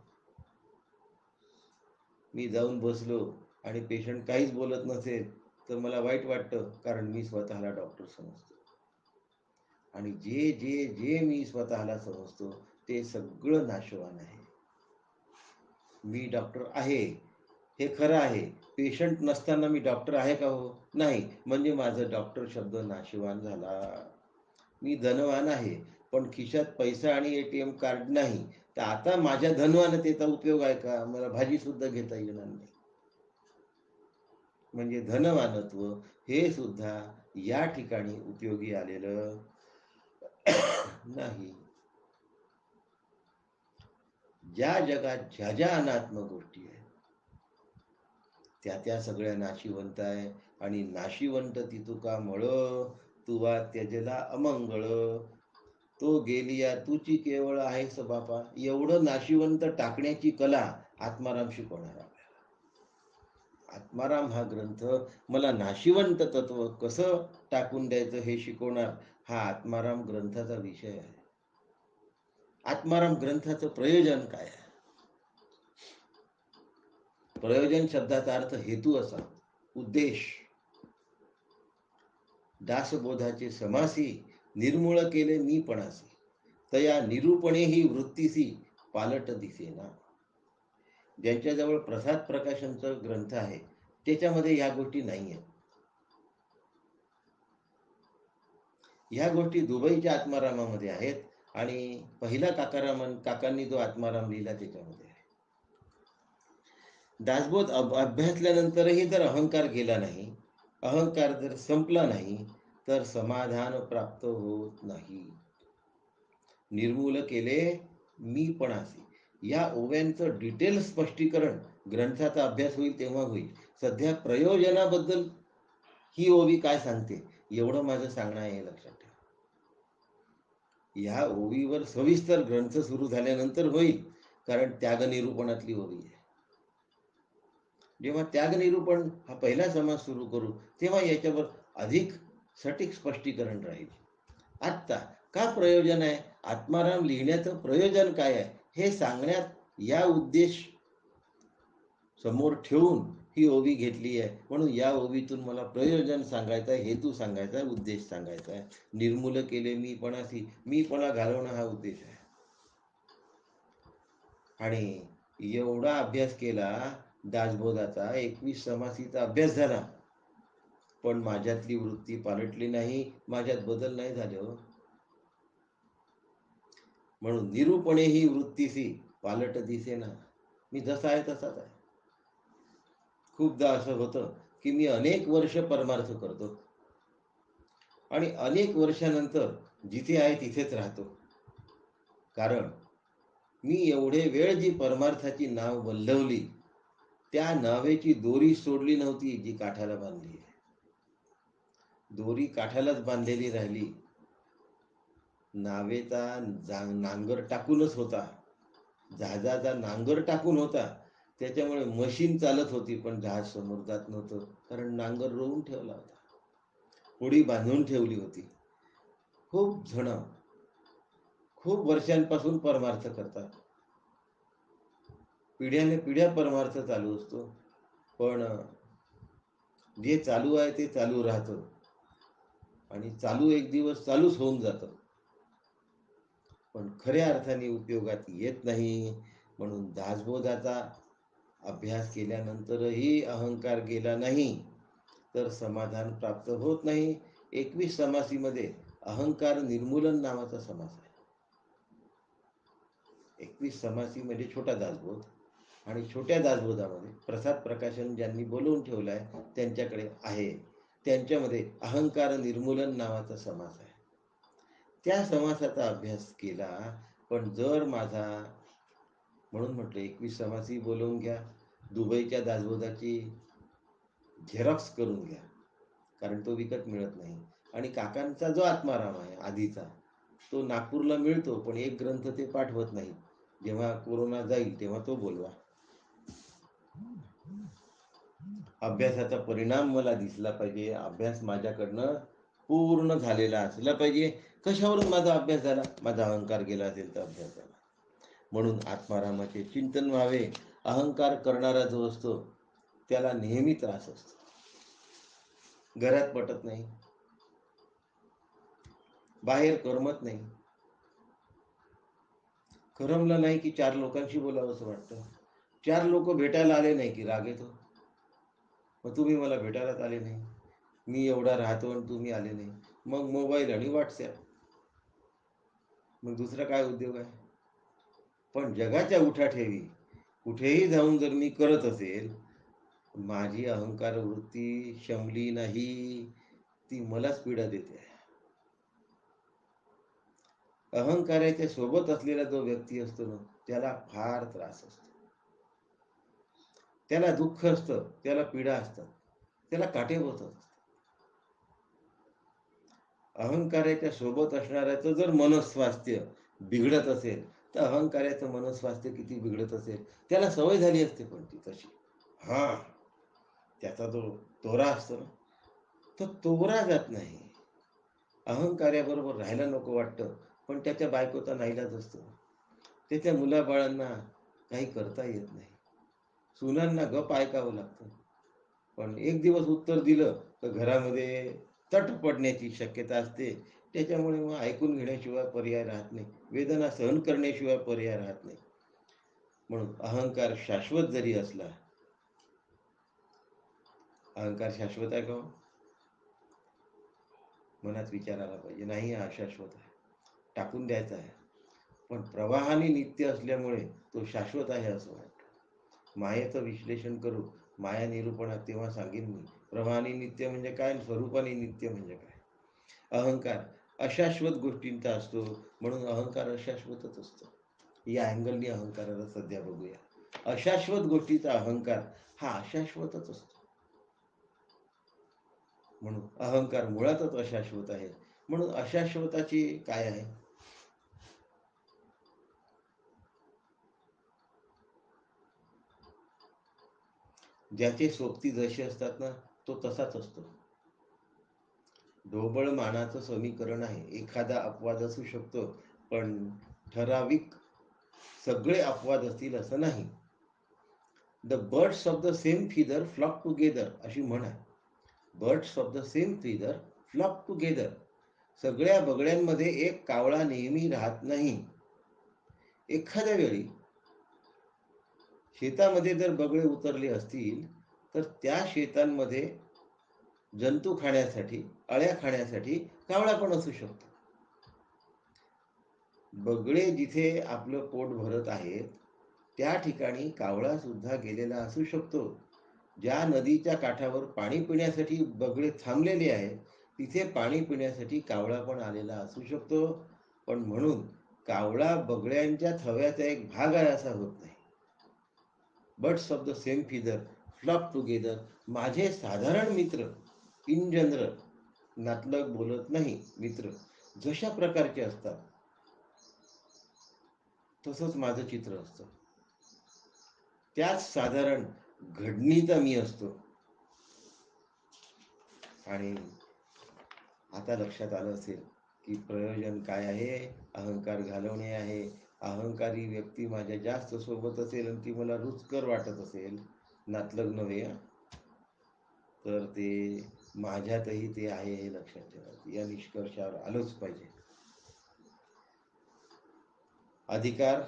मी जाऊन बसलो आणि पेशंट काहीच बोलत नसेल तर मला वाईट वाटतं, कारण मी स्वतःला डॉक्टर समजतो. आणि जे जे जे मी स्वतःला समजतो ते सगळं नाशवान आहे. मी डॉक्टर आहे हे खरं आहे. पेशंट नसताना मी डॉक्टर आहे का? हो नाही. म्हणजे माझं डॉक्टर शब्द नाशवान झाला. मी धनवान आहे पण खिशात पैसा आणि ATM कार्ड नाही, तर आता माझ्या धनवानतेचा उपयोग आहे का? मला भाजी सुद्धा घेता येणार नाही. म्हणजे धनवानत्व हे सुद्धा या ठिकाणी उपयोगी आलेलं नाही. ज्या जगात ज्या ज्या अनात्म गोष्टी आहेत त्या सगळ्या नाशिवंत आहे. आणि नाशिवंत ती तुका मळ, तुवा त्यजला अमंगळ, तो गेलिया तुची केवळ आहेस बापा. एवढं नाशिवंत टाकण्याची कला आत्माराम शिकवणार आपल्याला. आत्माराम हा ग्रंथ मला नाशिवंत तत्व कसं टाकून द्यायचं हे शिकवणार. हा आत्माराम ग्रंथाचा विषय आहे. आत्माराम ग्रंथाचं प्रयोजन काय आहे? प्रयोजन शब्दाचा अर्थ हेतू असा, उद्देश. दासबोधाचे समासी निर्मूळ केले मी पणासी, तया निरूपणे ही वृत्तीसी पालट दिसेना. ज्यांच्याजवळ प्रसाद प्रकाशनचा ग्रंथ आहे त्याच्यामध्ये या गोष्टी नाही आहेत. ह्या गोष्टी दुबईच्या आत्मारामामध्ये आहेत आणि पहिला काकांनी जो आत्माराम लिहिला त्याच्यामध्ये आहे. दासबोध अभ्यासल्यानंतरही जर अहंकार गेला नाही, अहंकार जर संपला नाही तर समाधान प्राप्त होत नाही. निर्मूल केले मी पणासी, या ओव्यांचं डिटेल स्पष्टीकरण ग्रंथाचा अभ्यास होईल तेव्हा होईल. सध्या प्रयोजनाबद्दल ही ओवी काय सांगते एवढं माझं सांगणं आहे, लक्षात ठेवा. ह्या ओवीवर सविस्तर ग्रंथ सुरू झाल्यानंतर होईल, कारण त्याग निरूपणातली ओवी आहे. जेव्हा त्याग निरूपण हा पहिला समाज सुरू करू तेव्हा याच्यावर अधिक सटीक स्पष्टीकरण राहील. आत्ता. का प्रयोजन आहे? आत्माराम लिहिण्याचं प्रयोजन काय आहे? हे सांगण्यात या उद्देश समोर ठेवून ही ओवी घेतली आहे. म्हणून या ओवीतून मला प्रयोजन सांगायचं आहे, हेतू सांगायचा आहे, उद्देश सांगायचा आहे. निर्मूल केले मीपणासी, मीपणा घालवणं हा उद्देश आहे. आणि एवढा अभ्यास केला दासबोधाचा, 21 समासीचा अभ्यास झाला, पण माझ्यातली वृत्ती पालटली नाही, माझ्यात बदल नाही झाले हो. म्हणून निरूपणे ही वृत्तीसी पालट दिसेना, मी जसा आहे तसाच आहे. खूपदा असं होतं की मी अनेक वर्ष परमार्थ करतो आणि अनेक वर्षानंतर जिथे आहे तिथेच राहतो. कारण मी एवढे वेळ जी परमार्थाची नाव वल्लवली, त्या नावेची दोरी सोडली नव्हती जी काठाला बांधली आहे. दोरी काठालाच बांधलेली राहिली. नावेचा नांगर टाकूनच होता, जहाजाचा नांगर टाकून होता, त्याच्यामुळे मशीन चालत होती, पण जहाज समोर जात नव्हतं, कारण नांगर रोवून ठेवला होता, होडी बांधून ठेवली होती. खूप जण खूप वर्षांपासून परमार्थ करतात, पिढ्याने पिढ्या परमार्थ चालू असतो, पण जे चालू आहे ते चालू राहतं आणि चालू एक दिवस चालूच होऊन जातं, पण खऱ्या अर्थाने उपयोगात येत नाही. म्हणून दासबोधाचा अभ्यास केल्यानंतरही अहंकार गेला नाही तर समाधान प्राप्त होत नाही. 21 समासीमध्ये अहंकार निर्मूलन नावाचा समास आहे. 21 समासी म्हणजे छोटा दासबोध, आणि छोट्या दासबोधामध्ये प्रसाद प्रकाशन ज्यांनी बोलवून ठेवलाय त्यांच्याकडे आहे, त्यांच्यामध्ये अहंकार निर्मूलन नावाचा समास आहे. त्या समासाचा अभ्यास केला. पण जर माझा, म्हणून म्हटलं 21 समासी बोलवून घ्या, दुबईच्या दासबोधाची झेरॉक्स करून घ्या, कारण तो विकत मिळत नाही. आणि काकांचा जो आत्माराम आहे आधीचा, तो नागपूरला मिळतो, पण एक ग्रंथ ते पाठवत नाही. जेव्हा कोरोना जाईल तेव्हा तो बोलवा. अभ्यासाचा परिणाम मला दिसला पाहिजे, अभ्यास माझ्याकडनं पूर्ण झालेला असला पाहिजे. कशावरून माझा अभ्यास झाला? माझा अहंकार गेला असेल तर अभ्यास झाला. म्हणून आत्मारामाचे चिंतन व्हावे. अहंकार करणारा जो असतो त्याला नेहमी त्रास असतो, घरात पटत नाही, बाहेर करमत नाही. करमलं नाही की 4 लोकांशी बोलावं असं वाटतं. 4 लोक भेटायला आले नाही की राग येतो. मग तुम्ही मला भेटायलाच आले नाही, मी एवढा राहतो आणि तुम्ही आले नाही. मग मोबाईल आणि व्हॉट्सॲप, मग दुसरा काय उद्योग आहे? पण जगाच्या उठाठेवी कुठेही जाऊन जर मी करत असेल, माझी अहंकार वृत्ती शमली नाही, ती मलाच पीडा देते. अहंकाराच्या सोबत असलेला जो व्यक्ती असतो ना, त्याला फार त्रास असतो, त्याला दुःख असतं, त्याला पीडा असतात, त्याला काटे बसतात. अहंकाराच्या सोबत असणाऱ्याचं जर मनस्वास्थ्य बिघडत असेल तर अहंकाराचं मनस्वास्थ्य किती बिघडत असेल, त्याला सवय झाली असते पण ती तशी. हा, त्याचा जो तोरा असतो ना, तो तोरा जात नाही. अहंकार्याबरोबर राहायला नको वाटतं, पण त्याच्या बायकोचा नाईलाज असतो, त्याच्या मुलाबाळांना काही करता येत नाही, सुनांना गप ऐकावं लागतं. पण एक दिवस उत्तर दिलं तर घरामध्ये तट पडण्याची शक्यता असते. त्याच्यामुळे मग ऐकून घेण्याशिवाय पर्याय राहत नाही, वेदना सहन करण्याशिवाय पर्याय राहत नाही. म्हणून अहंकार शाश्वत जरी असला, अहंकार शाश्वत आहे का? मनात विचारायला पाहिजे, नाही हा अशाश्वत आहे, टाकून द्यायचा आहे. पण प्रवाहाने नित्य असल्यामुळे तो शाश्वत आहे असं वाटतं. मायेचं विश्लेषण करू, माया निरूपणात तेव्हा सांगेन मी प्रवाहाने नित्य म्हणजे काय, स्वरूपाने नित्य म्हणजे काय. अहंकार अशाश्वत गोष्टींचा असतो, म्हणून अहंकार अशाश्वतच असतो. या अँगलनी अहंकाराला सध्या बघूया. अशाश्वत गोष्टीचा अहंकार हा अशाश्वतच असतो, म्हणून अहंकार मुळातच अशाश्वत आहे. म्हणून अशाश्वताची काय आहे? ज्याचे सोबती जसे असतात ना, तो तसाच असतो. ढोबळ मानाचं समीकरण आहे. एखादा अपवाद असू शकतो, पण ठराविक सगळे अपवाद असतील असं नाही. The birds of the same feather flock together अशी म्हण आहे. Birds of the same feather flock together. सगळ्या बगड्यांमध्ये एक कावळा नेहमी राहत नाही. एखाद्या वेळी शेतामध्ये जर बगळे उतरले असतील तर त्या शेतांमध्ये जंतू खाण्यासाठी, अळ्या खाण्यासाठी कावळा पण असू शकतो. बगळे जिथे आपलं पोट भरत आहेत त्या ठिकाणी कावळा सुद्धा गेलेला असू शकतो. ज्या नदीच्या काठावर पाणी पिण्यासाठी बगळे थांबलेले आहेत तिथे पाणी पिण्यासाठी कावळा पण आलेला असू शकतो. पण म्हणून कावळा बगळ्यांच्या थव्याचा एक भाग आहे असा होत नाही. Birds of the same feather flock together. माझे साधारण मित्र इन जनरल, नातलग बोलत नाही, मित्र जशा प्रकारचे असतात तसंच माझं चित्र असतं. त्याच साधारण घडणीचा मी असतो. आणि आता लक्षात आलं असेल की प्रयोजन काय आहे. अहंकार घालवणे आहे. अहंकारी व्यक्ती माझ्या जास्त सोबत असेल आणि ती मला रुचकर वाटत असेल, नातलग नव्हे, तर ते माझ्यातही ते आहे हे लक्षात ठेवा. या निष्कर्षावर आलोच पाहिजे. अधिकार,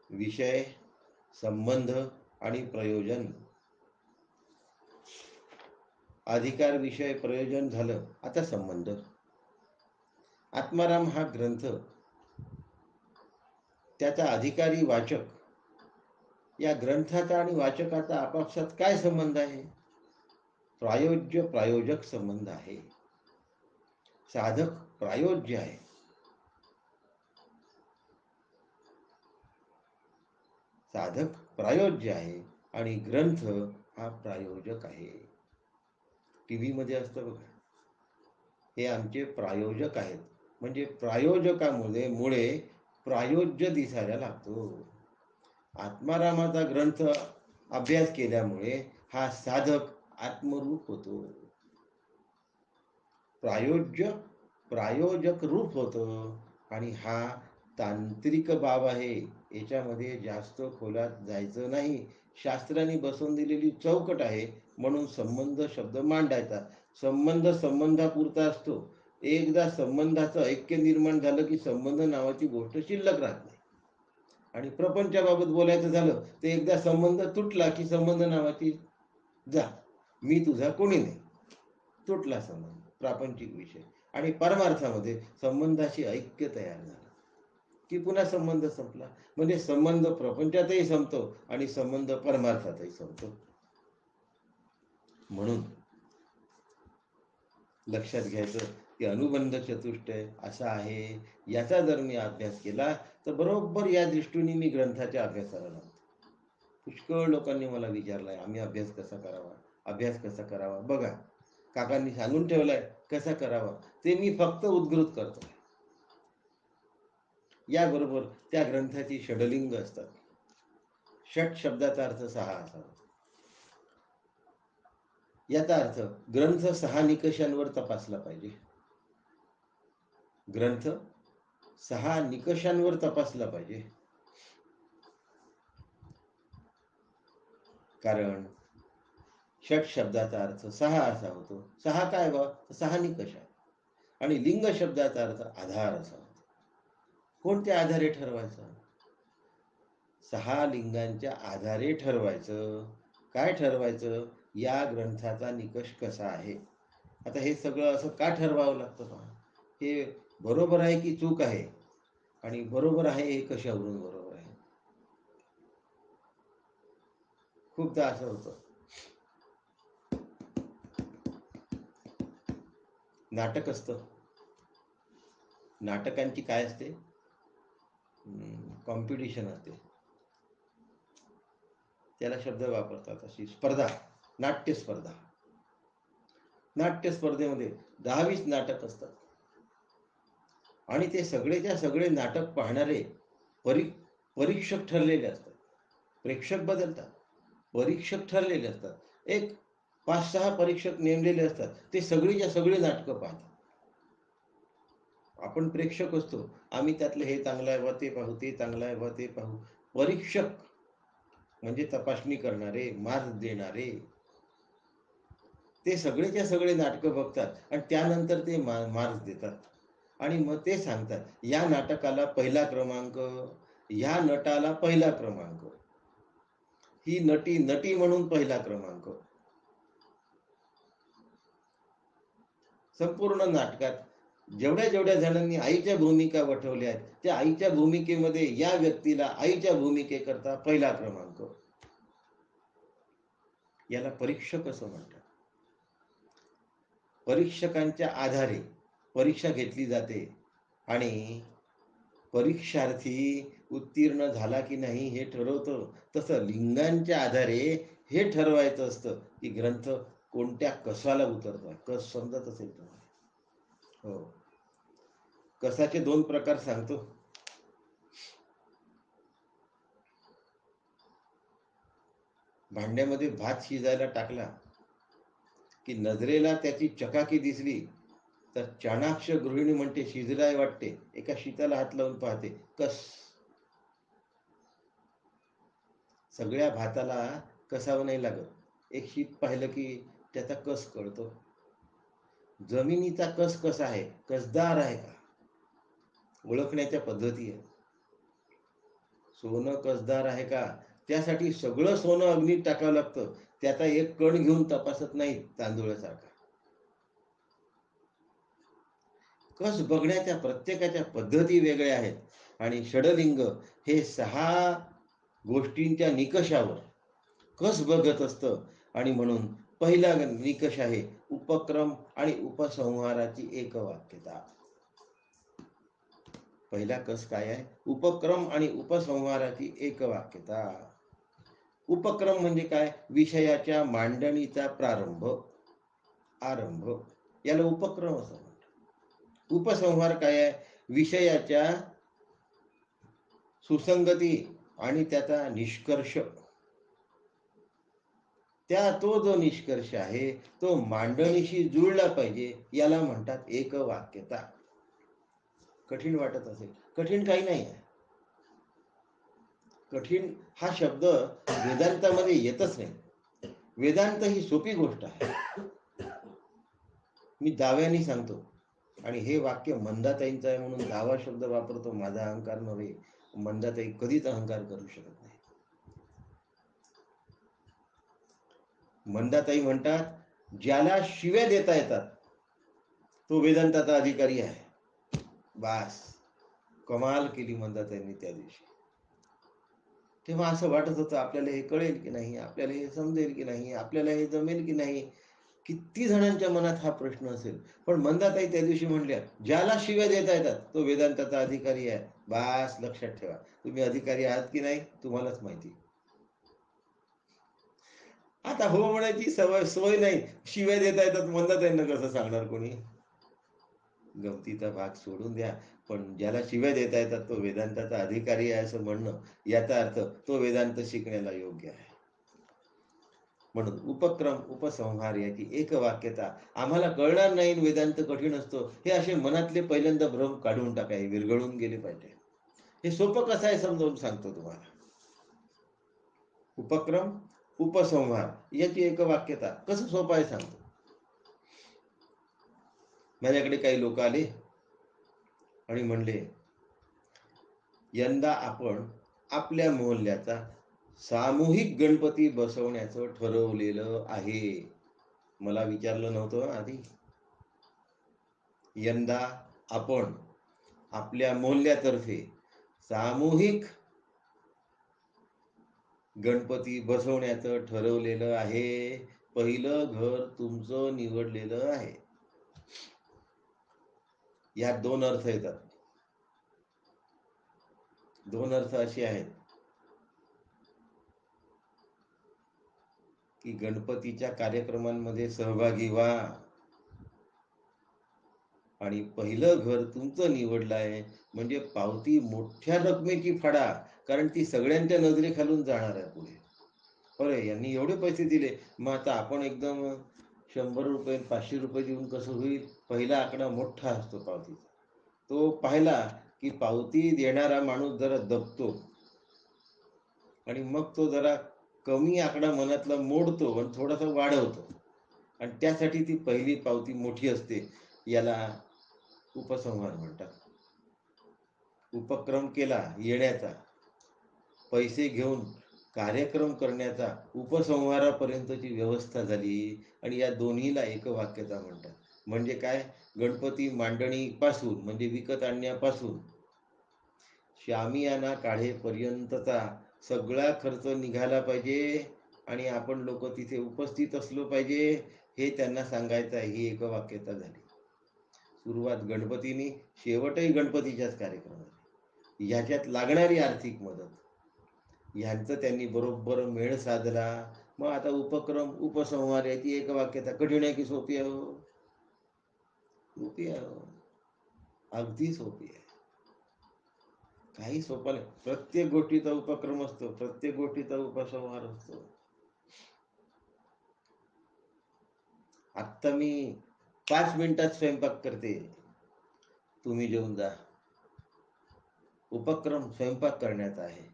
विषय, संबंध आणि प्रयोजन. अधिकार, विषय, प्रयोजन झालं. आता संबंध. आत्माराम हा ग्रंथ, त्याचा अधिकारी वाचक, या ग्रंथाचा आणि वाचकाचा आपापसात काय संबंध आहे? प्रायोज्य प्रायोजक संबंध आहे. साधक प्रायोज्य आहे. साधक प्रायोज्य आहे आणि ग्रंथ हा प्रायोजक आहे. टीव्ही मध्ये असतं बघा, हे आमचे प्रायोजक आहेत. म्हणजे प्रायोजकामुळे प्रायोज्य दिसायला लागतो. आत्मारामाचा ग्रंथ अभ्यास केल्यामुळे हा साधक आत्मरूप होतो. प्रायोजक रूप होतो. आणि हा तांत्रिक बाब आहे. याच्यामध्ये जास्त खोलात जायचं नाही. शास्त्राने बसवून दिलेली चौकट आहे. म्हणून संबंध शब्द मांडायचा. संबंध संबंधापुरता असतो. एकदा संबंधाचं ऐक्य निर्माण झालं की संबंध नावाची गोष्ट शिल्लक राहत नाही. आणि प्रपंचाबाबत बोलायचं झालं तर एकदा संबंध तुटला की संबंध नावाची जा, मी तुझा कोणी नाही, तुटला संबंध. प्रापंचिक विषय. आणि परमार्थामध्ये संबंधाशी ऐक्य तयार झालं की पुन्हा संबंध संपला. म्हणजे संबंध प्रपंचातही संपतो आणि संबंध परमार्थातही संपतो. म्हणून लक्षात घ्यायचं की अनुबंध चतुष्टय असा आहे. याचा जर मी अभ्यास केला तर बरोबर या दृष्टीने मी ग्रंथाच्या अभ्यासाला लागतो. पुष्कळ लोकांनी मला विचारलंय आम्ही अभ्यास कसा करावा. बघा, काकांनी सांगून ठेवलाय कसा करावा, ते मी फक्त उद्गृत करतो. याबरोबर त्या ग्रंथाची षडलिंग असतात. षट शब्दाचा अर्थ 6 असावा. याचा अर्थ ग्रंथ 6 निकषांवर तपासला पाहिजे. ग्रंथ 6 निकषांवर तपासला पाहिजे. कारण षट शब्दाचा अर्थ 6 असा होतो. 6 काय बा? 6 निकष आहे. आणि लिंग शब्दाचा अर्थ आधार असा होतो. कोणत्या आधारे ठरवायचं? 6 लिंगांच्या आधारे ठरवायचं. काय ठरवायचं? या ग्रंथाचा निकष कसा आहे. आता हे सगळं असं का ठरवावं लागतं पहा. हे बरोबर आहे की चूक आहे, आणि बरोबर आहे हे कशावरून बरोबर आहे. खूपदा असं होतं, नाटक असतं. नाटकांची काय असते? कॉम्पिटिशन असते. त्याला शब्द वापरतात अशी स्पर्धा, नाट्य स्पर्धा. नाट्य स्पर्धेमध्ये 10-20 नाटक असतात. आणि ते सगळेच्या सगळे नाटक पाहणारे परीक्षक ठरलेले असतात. प्रेक्षक बदलतात, परीक्षक ठरलेले असतात. एक 5-6 परीक्षक नेमलेले असतात. ते सगळीच्या सगळी नाटकं पाहतात. आपण प्रेक्षक असतो. आम्ही त्यातलं हे चांगलं आहे बा ते पाहू, ते चांगलं आहे बा ते पाहू. परीक्षक म्हणजे तपासणी करणारे, मार्क्स देणारे, ते सगळेच्या सगळे नाटकं बघतात आणि त्यानंतर ते मार्क्स देतात आणि मग ते सांगतात, या नाटकाला पहिला क्रमांक, ह्या नटाला पहिला क्रमांक, ही नटी म्हणून पहिला क्रमांक. संपूर्ण नाटकात जेवढ्या जेवढ्या जणांनी आईच्या भूमिका वठवल्या आहेत, त्या आईच्या भूमिकेमध्ये या व्यक्तीला आईच्या भूमिकेकरता पहिला क्रमांक. याला परीक्षक असं म्हणतात. परीक्षकांच्या आधारे परीक्षा घेतली जाते आणि परीक्षार्थी उत्तीर्ण झाला की नाही हे ठरवतो. तसं लिंगांच्या आधारे हे ठरवायचं असतं की ग्रंथ कोणत्या कसाला उतरतो. कस समजत असेल तुम्हाला? हो. कसाचे 2 प्रकार सांगतो. भांड्यामध्ये भात शिजायला टाकला की नजरेला त्याची चकाकी दिसली तर चाणाक्ष गृहिणी म्हणते शिजलाय वाटते. एका शीताला हात लावून पाहते, कस. सगळ्या भाताला कसावं नाही लागत. एक शीत पाहिलं की त्याचा कस कळतो. जमिनीचा कस कसा आहे, कसदार आहे का, ओळखण्याच्या पद्धती आहे. सोनं कसदार आहे का, त्यासाठी सगळं सोनं अग्नीत टाकावं लागतं. त्याचा एक कण घेऊन तपासत नाही तांदूळासारखा. कस बघण्याच्या प्रत्येकाच्या पद्धती वेगळ्या आहेत आणि षडलिंग हे 6 गोष्टींच्या निकषावर कस बघत असतं. आणि म्हणून पहिला निकष आहे उपक्रम आणि उपसंहाराची एकवाक्यता. पहिला कस काय आहे? उपक्रम आणि उपसंहाराची एकवाक्यता. उपक्रम म्हणजे काय? विषयाच्या मांडणीचा प्रारंभ, आरंभ, याला उपक्रम असं म्हणतात. उपसंहार काय आहे? विषयाच्या सुसंगती आणि त्याचा निष्कर्ष. तो जो निष्कर्ष आहे तो मांडणीशी जुळला पाहिजे, याला म्हणतात एकवाक्यता. कठीण वाटत असेल? कठीण काही नाही आहे. कठीण हा शब्द वेदांतामध्ये येतच नाही. वेदांत ही सोपी गोष्ट आहे. मी दाव्याने सांगतो आणि हे वाक्य मंदाताईंचं आहे म्हणून दावा शब्द वापरतो. माझा अहंकार नव्हे. मंदाताई कधीच अहंकार करू शकत नाही. मंदाताई म्हणतात, ज्याला शिव्या देता येतात तो वेदांताचा अधिकारी आहे. बास, कमाल केली मंदाताईंनी त्या दिवशी. तेव्हा असं वाटत होतं आपल्याला हे कळेल की नाही, आपल्याला हे समजेल की नाही, आपल्याला हे जमेल की नाही. किती जणांच्या मनात हा प्रश्न असेल. पण मंदाताई त्या दिवशी म्हणल्या, ज्याला शिव्या देता येतात तो वेदांताचा अधिकारी आहे. बास, लक्षात ठेवा. तुम्ही अधिकारी आहात की नाही तुम्हालाच माहिती. आता हो म्हणायची सोय नाही. शिव्या देता येतात मंदाताईंना कसं सांगणार कोणी? गमतीचा भाग सोडून द्या. पण ज्याला शिव्या देता येतात तो वेदांताचा अधिकारी आहे असं म्हणणं, याचा अर्थ तो वेदांत शिकण्याला योग्य आहे. म्हणून उपक्रम उपसंहार याची एकवाक्यता. आम्हाला कळणार नाही वेदांत कठीण असतो हे असे मनातले पहिल्यांदा भ्रम काढून टाकाय, विरघळून गेले पाहिजे. हे सोपं कसं आहे समजावून सांगतो तुम्हाला. उपक्रम उपसंहार याची एकवाक्यता कसं सोपं आहे सांगतो. माझ्याकडे काही लोक आले आणि म्हणले, यंदा आपण आपल्या मोहल्ल्याचा सामूहिक गणपती बसवण्याचं ठरवलेलं आहे. मला विचारलं नव्हतं आधी. यंदा आपण आपल्या मोहल्ल्यातर्फे सामूहिक गणपती बसवण्याचं ठरवलेलं आहे. पहिलं घर तुमचं निवडलेलं आहे. यात 2 अर्थ येतात. 2 अर्थ असे आहेत की गणपतीच्या कार्यक्रमांमध्ये सहभागी व्हा आणि पहिलं घर तुमचं निवडलं आहे म्हणजे पावती मोठ्या रकमेची फाडा, कारण ती सगळ्यांच्या नजरेखालून जाणार आहे पुढे. अरे यांनी एवढे पैसे दिले, मग आता आपण एकदम 100 रुपये 500 रुपये देऊन कसं होईल? पहिला आकडा मोठा असतो पावतीचा. तो पाहिला की पावती देणारा माणूस जरा दबतो आणि मग तो जरा कमी आकडा मनातला मोडतो आणि थोडासा वाढवतो आणि त्यासाठी ती पहिली पावती मोठी असते. याला उपसंहार म्हणतात. उपक्रम केला येण्याचा, पैसे घेऊन कार्यक्रम करण्याचा, उपसंहारापर्यंतची व्यवस्था झाली आणि या दोन्हीला एकवाक्यता म्हणतात. म्हणजे काय? गणपती मांडणीपासून म्हणजे विकत आणण्यापासून शामियाना काढेपर्यंतचा सगळा खर्च निघाला पाहिजे आणि आपण लोक तिथे उपस्थित असलो पाहिजे, हे त्यांना सांगायचं आहे. ही एकवाक्यता झाली. सुरुवात गणपतीने, शेवटही गणपतीच्याच कार्यक्रमात. ह्याच्यात लागणारी आर्थिक मदत, ह्यांचं त्यांनी बरोबर मेळ साधला. मग आता उपक्रम उपसंहार याची एकवाक्यता कठीण आहे की सोपी आहे? सोपी आहे, अगदी सोपी आहे. काही सोपं नाही. प्रत्येक गोष्टीचा उपक्रम असतो, प्रत्येक गोष्टीचा उपसंहार असतो. आत्ता मी 5 मिनिटात स्वयंपाक करते, तुम्ही जेवून जा. उपक्रम स्वयंपाक करण्याचा आहे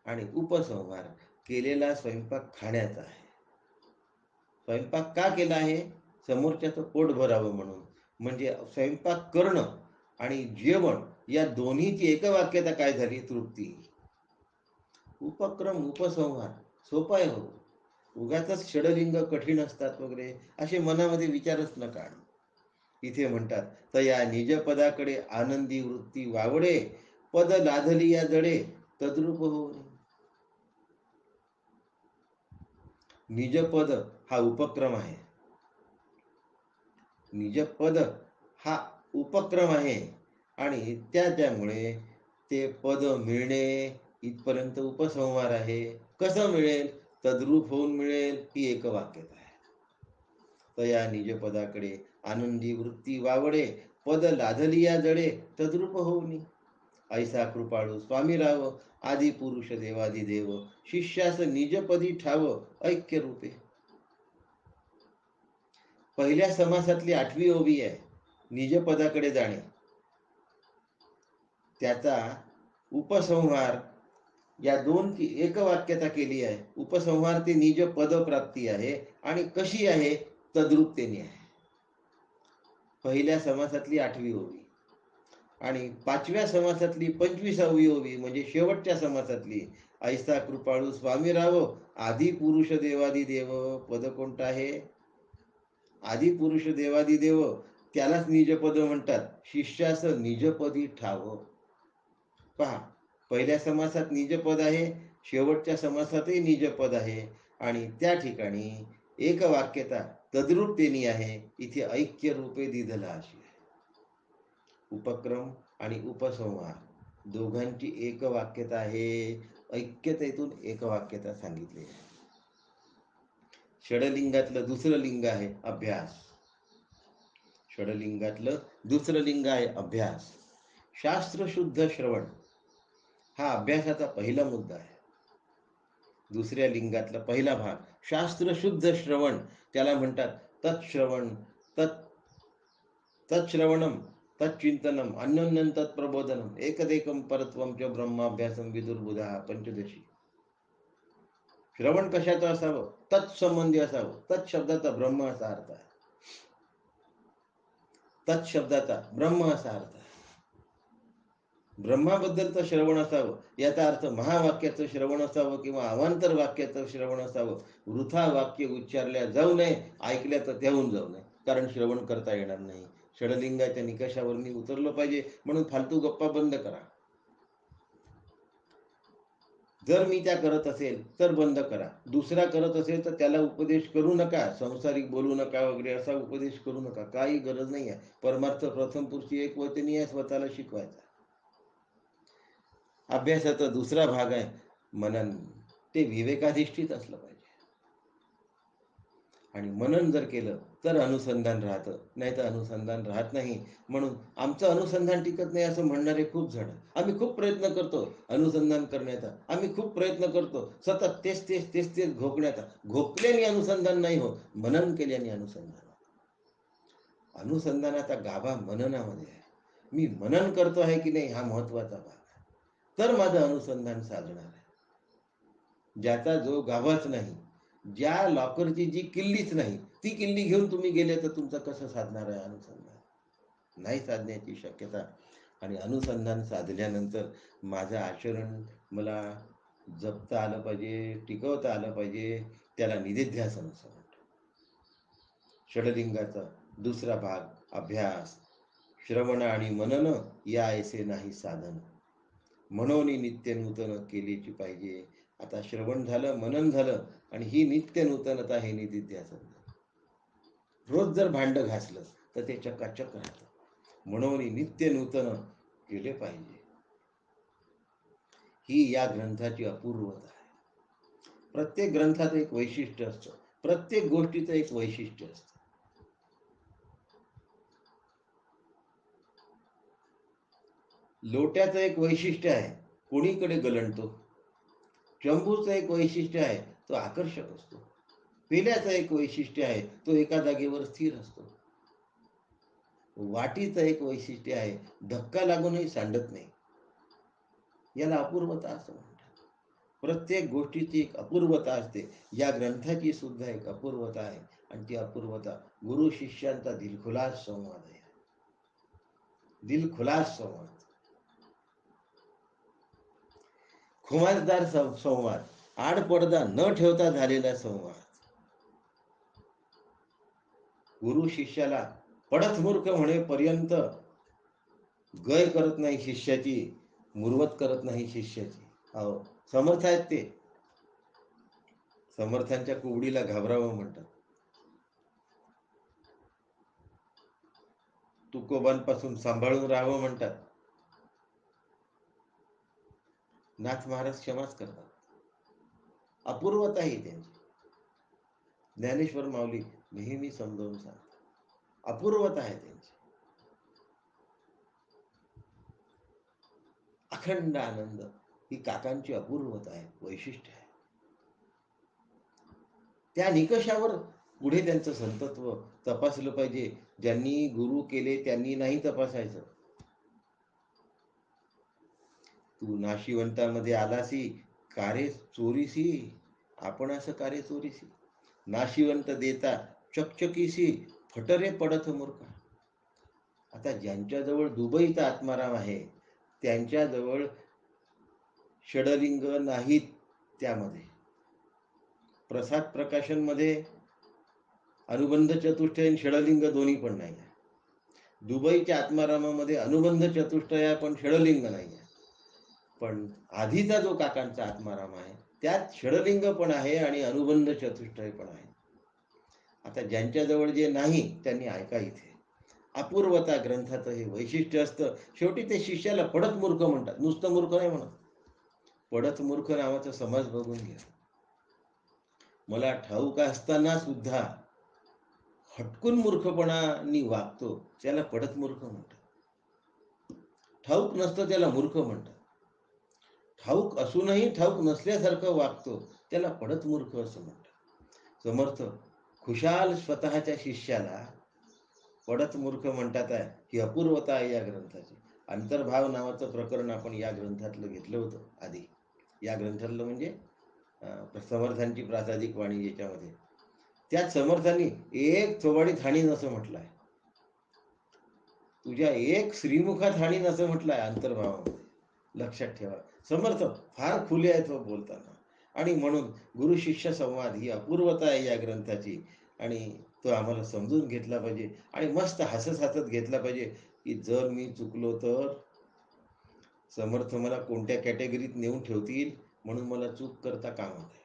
आणि उपसंहार केलेला स्वयंपाक खाण्याचा आहे. स्वयंपाक का केला आहे? समोरच्याचं पोट भरावं म्हणून. म्हणजे स्वयंपाक करणं आणि जेवण या दोन्हीची एकवाक्यता काय झाली? तृप्ती. उपक्रम उपसंहार सोपा आहे हो. उगाचच षडलिंग कठीण असतात वगैरे असे मनामध्ये विचारच नका. इथे म्हणतात, तया निजपदाकडे आनंदी वृत्ती वावडे, पद लाधली या जडे तद्रूप होऊन. निजपद हा उपक्रम आहे, निजपद हा उपक्रम आहे आणि त्यामुळे ते पद मिळणे इथपर्यंत उपसंहार आहे. कसं मिळेल? तद्रूप होऊन मिळेल. ही एकवाक्यता आहे. तया निजपदाकडे आनंदी वृत्ती वावडे, पद लाधलिया जडे तद्रूप होऊनी. ऐसा कृपाळू स्वामी राव, आदी पुरुष देवादी देव, शिष्यास निजपदी ठाव ऐक्य रूपे. पहिल्या समासातली 8वी ओवी आहे निजपदाकडे जाणे. त्याचा उपसंहार या दोनची एकवाक्यता केली आहे. उपसंहार ते निज पद प्राप्ती आहे आणि कशी आहे? तद्रूपतेने आहे. पहिल्या समासातली 8वी ओवी आणि 5व्या समासातली 25वी ओवी म्हणजे शेवटच्या समासातली ऐसा कृपाळू स्वामी राव, आदी पुरुष देवादी देव. पद कोणतं आहे? आदी पुरुष देवादी देव, त्यालाच निजपद म्हणतात. शिष्यास निजपदी ठाव. पहा, पहिल्या समासात निजपद आहे, शेवटच्या समासातही निजपद आहे आणि त्या ठिकाणी एकवाक्यता तद्रूपतेनी आहे. इथे ऐक्य रूपे दिधला अशी आहे. उपक्रम आणि उपसंहार दोघांची एकवाक्यता आहे. ऐक्यतेतून एकवाक्यता सांगितली आहे. षडलिंगातलं दुसरं लिंग आहे अभ्यास. षडलिंगातलं दुसरं लिंग आहे अभ्यास. शास्त्रशुद्ध श्रवण हा अभ्यासाचा पहिला मुद्दा आहे. दुसऱ्या लिंगातला पहिला भाग शास्त्रशुद्ध श्रवण, त्याला म्हणतात तत्श्रवण, तत्श्रवणम, तच्चिंतनम, अन्योन्यं तत्प्रबोधनम, एकदेकम परत्वम च ब्रह्माभ्यासम विदुर्बुधा पंचदशी. श्रवण कशाचं असावं? तत्संबंधी असावं. तत् शब्दाचा ब्रह्म असा अर्थ आहे. तत् शब्दाचा ब्रह्म असा अर्थ आहे. ब्रह्माबद्दलचं श्रवण असावं याचा अर्थ महावाक्याचं श्रवण असावं किंवा अवांतर वाक्याचं श्रवण असावं. वृथा वाक्य उच्चारल्या जाऊ नये, ऐकल्या तर त्याहून जाऊ नये, कारण श्रवण करता येणार नाही. षडलिंगाच्या निकषावर मी उतरलो पाहिजे म्हणून फालतू गप्पा बंद करा. जर मी त्या करत असेल तर बंद करा. दुसरा करत असेल तर त्याला उपदेश करू नका, संसारिक बोलू नका वगैरे असा उपदेश करू नका. काही गरज नाही आहे. परमार्थ प्रथम पुरुषी एक वचनी आहे, स्वतःला शिकवायचा. अभ्यासाचा दुसरा भाग आहे मनन. ते विवेकाधिष्ठित असलं पाहिजे आणि मनन जर केलं तर अनुसंधान राहतं, नाही तर अनुसंधान राहत नाही. म्हणून आमचं अनुसंधान टिकत नाही असं म्हणणारे खूप जण. आम्ही खूप प्रयत्न करतो अनुसंधान करण्याचा, आम्ही खूप प्रयत्न करतो सतत तेच तेच तेच तेच घोकण्याचा. घोकल्याने अनुसंधान नाही होत, मनन केल्याने अनुसंधान. अनुसंधानाचा गाभा मननामध्ये आहे. मी मनन करतो आहे की नाही हा महत्वाचा भाग आहे. तर माझं अनुसंधान साधणार आहे. ज्याचा जो गावाच नाही, ज्या लॉकरची जी किल्लीच नाही, ती किल्ली घेऊन तुम्ही गेले तर तुमचं कसं साधणार आहे अनुसंधान? नाही साधण्याची शक्यता. आणि अनुसंधान साधल्यानंतर माझं आचरण मला जपता आलं पाहिजे, टिकवता आलं पाहिजे. त्याला निदिध्यासन असं म्हणतात. षडलिंगाचा दुसरा भाग अभ्यास. श्रवण आणि मनन या ऐसे नाही साधन, म्हणून नित्य नूतन केलीची पाहिजे. आता श्रवण झालं, मनन झालं, आणि ही नित्य नूतनता हे निदिध्यासन. रोज जर भांड घासलं तर ते चकाचक राहतं. म्हणून नित्य नूतन केले पाहिजे. ही या ग्रंथाची अपूर्वता आहे. प्रत्येक ग्रंथाचं एक वैशिष्ट्य असतं, प्रत्येक गोष्टीचं एक वैशिष्ट्य असतं. लोट्याचं एक वैशिष्ट्य आहे, कोणीकडे गलंडतो. चंबूचं एक वैशिष्ट्य आहे, तो आकर्षक असतो. पेल्याचं एक वैशिष्ट्य आहे, तो एका जागेवर स्थिर असतो. वाटीचं एक वैशिष्ट्य आहे, धक्का लागूनही सांडत नाही. याला अपूर्वता असं म्हणतात. प्रत्येक गोष्टीची एक अपूर्वता असते. या ग्रंथाची सुद्धा एक अपूर्वता आहे, आणि ती अपूर्वता गुरु शिष्यांचा दिलखुलास संवाद आहे. दिलखुलास संवाद, खुमासदार संवाद, आडपडदा न ठेवता झालेला संवाद. गुरु शिष्याला पडत मूर्ख म्हणेपर्यंत गय करत नाही शिष्याची, मुरवत करत नाही शिष्याची. अहो, समर्थ आहेत ते. समर्थांच्या कुवडीला घाबरावं म्हणतात. तुकोबांपासून सांभाळून राहावं म्हणतात. नाथ महाराज क्षमाच करतात. अपूर्वता ही त्यांची. ज्ञानेश्वर माऊली नेहमी समजावून सांगतात, अपूर्वता आहे त्यांची. अखंड आनंद ही काकांची अपूर्वता आहे, वैशिष्ट्य आहे. त्या निकषावर पुढे त्यांचं संतत्व तपासलं पाहिजे. ज्यांनी गुरु केले त्यांनी नाही तपासायचं. तू नाशिवंतामध्ये आलासी, कारे चोरीसी, आपण असं कारे चोरीसी. नाशिवंत देता चकचकीसी, फटरे पडत मूर्खा. आता ज्यांच्याजवळ दुबईचा आत्माराम आहे, त्यांच्याजवळ षडलिंग नाहीत. त्यामध्ये प्रसाद प्रकाशन मध्ये अनुबंध चतुष्टय षडलिंग दोन्ही पण नाही आहे. दुबईच्या आत्मारामामध्ये अनुबंध चतुष्टय पण षडलिंग नाही आहे. पण आधीचा जो काकांचा आत्माराम आहे त्यात षडलिंग पण आहे आणि अनुबंध चतुष्टय पण आहे. आता ज्यांच्याजवळ जे नाही त्यांनी ऐका इथे. अपूर्वता ग्रंथाचं हे वैशिष्ट्य असतं. शेवटी ते शिष्याला पडत मूर्ख म्हणतात, नुसतं मूर्ख नाही म्हणत. पडत मूर्ख नावाचा समाज बघून घ्या. मला ठाऊक असताना सुद्धा हटकून मूर्खपणाने वागतो त्याला पडत मूर्ख म्हणतात. ठाऊक नसतं त्याला मूर्ख म्हणतात. ठाऊक असूनही ठाऊक नसल्यासारखं वागतो त्याला पडत मूर्ख असं म्हणतात. समर्थ खुशाल स्वतःच्या शिष्याला पडत मूर्ख म्हणतात आहे. ही अपूर्वता आहे या ग्रंथाची. अंतर्भाव नावाचं प्रकरण आपण या ग्रंथातलं घेतलं होतं आधी. या ग्रंथातलं म्हणजे समर्थांची प्रासादिक वाणी याच्यामध्ये. त्यात समर्थांनी एक चोबाडीत हाणीन असं म्हटलं आहे. तुझ्या एक श्रीमुखात हाणीन असं म्हटलं आहे अंतर्भावामध्ये. लक्षात ठेवा, समर्थ फार खुले आहेत बोलताना. आणि म्हणून गुरु शिष्य संवाद ही अपूर्वता आहे या ग्रंथाची, आणि तो आम्हाला समजून घेतला पाहिजे आणि मस्त हसत घेतला पाहिजे की जर मी चुकलो तर समर्थ मला कोणत्या कॅटेगरीत नेऊन ठेवतील, म्हणून मला चूक करता कामा नये.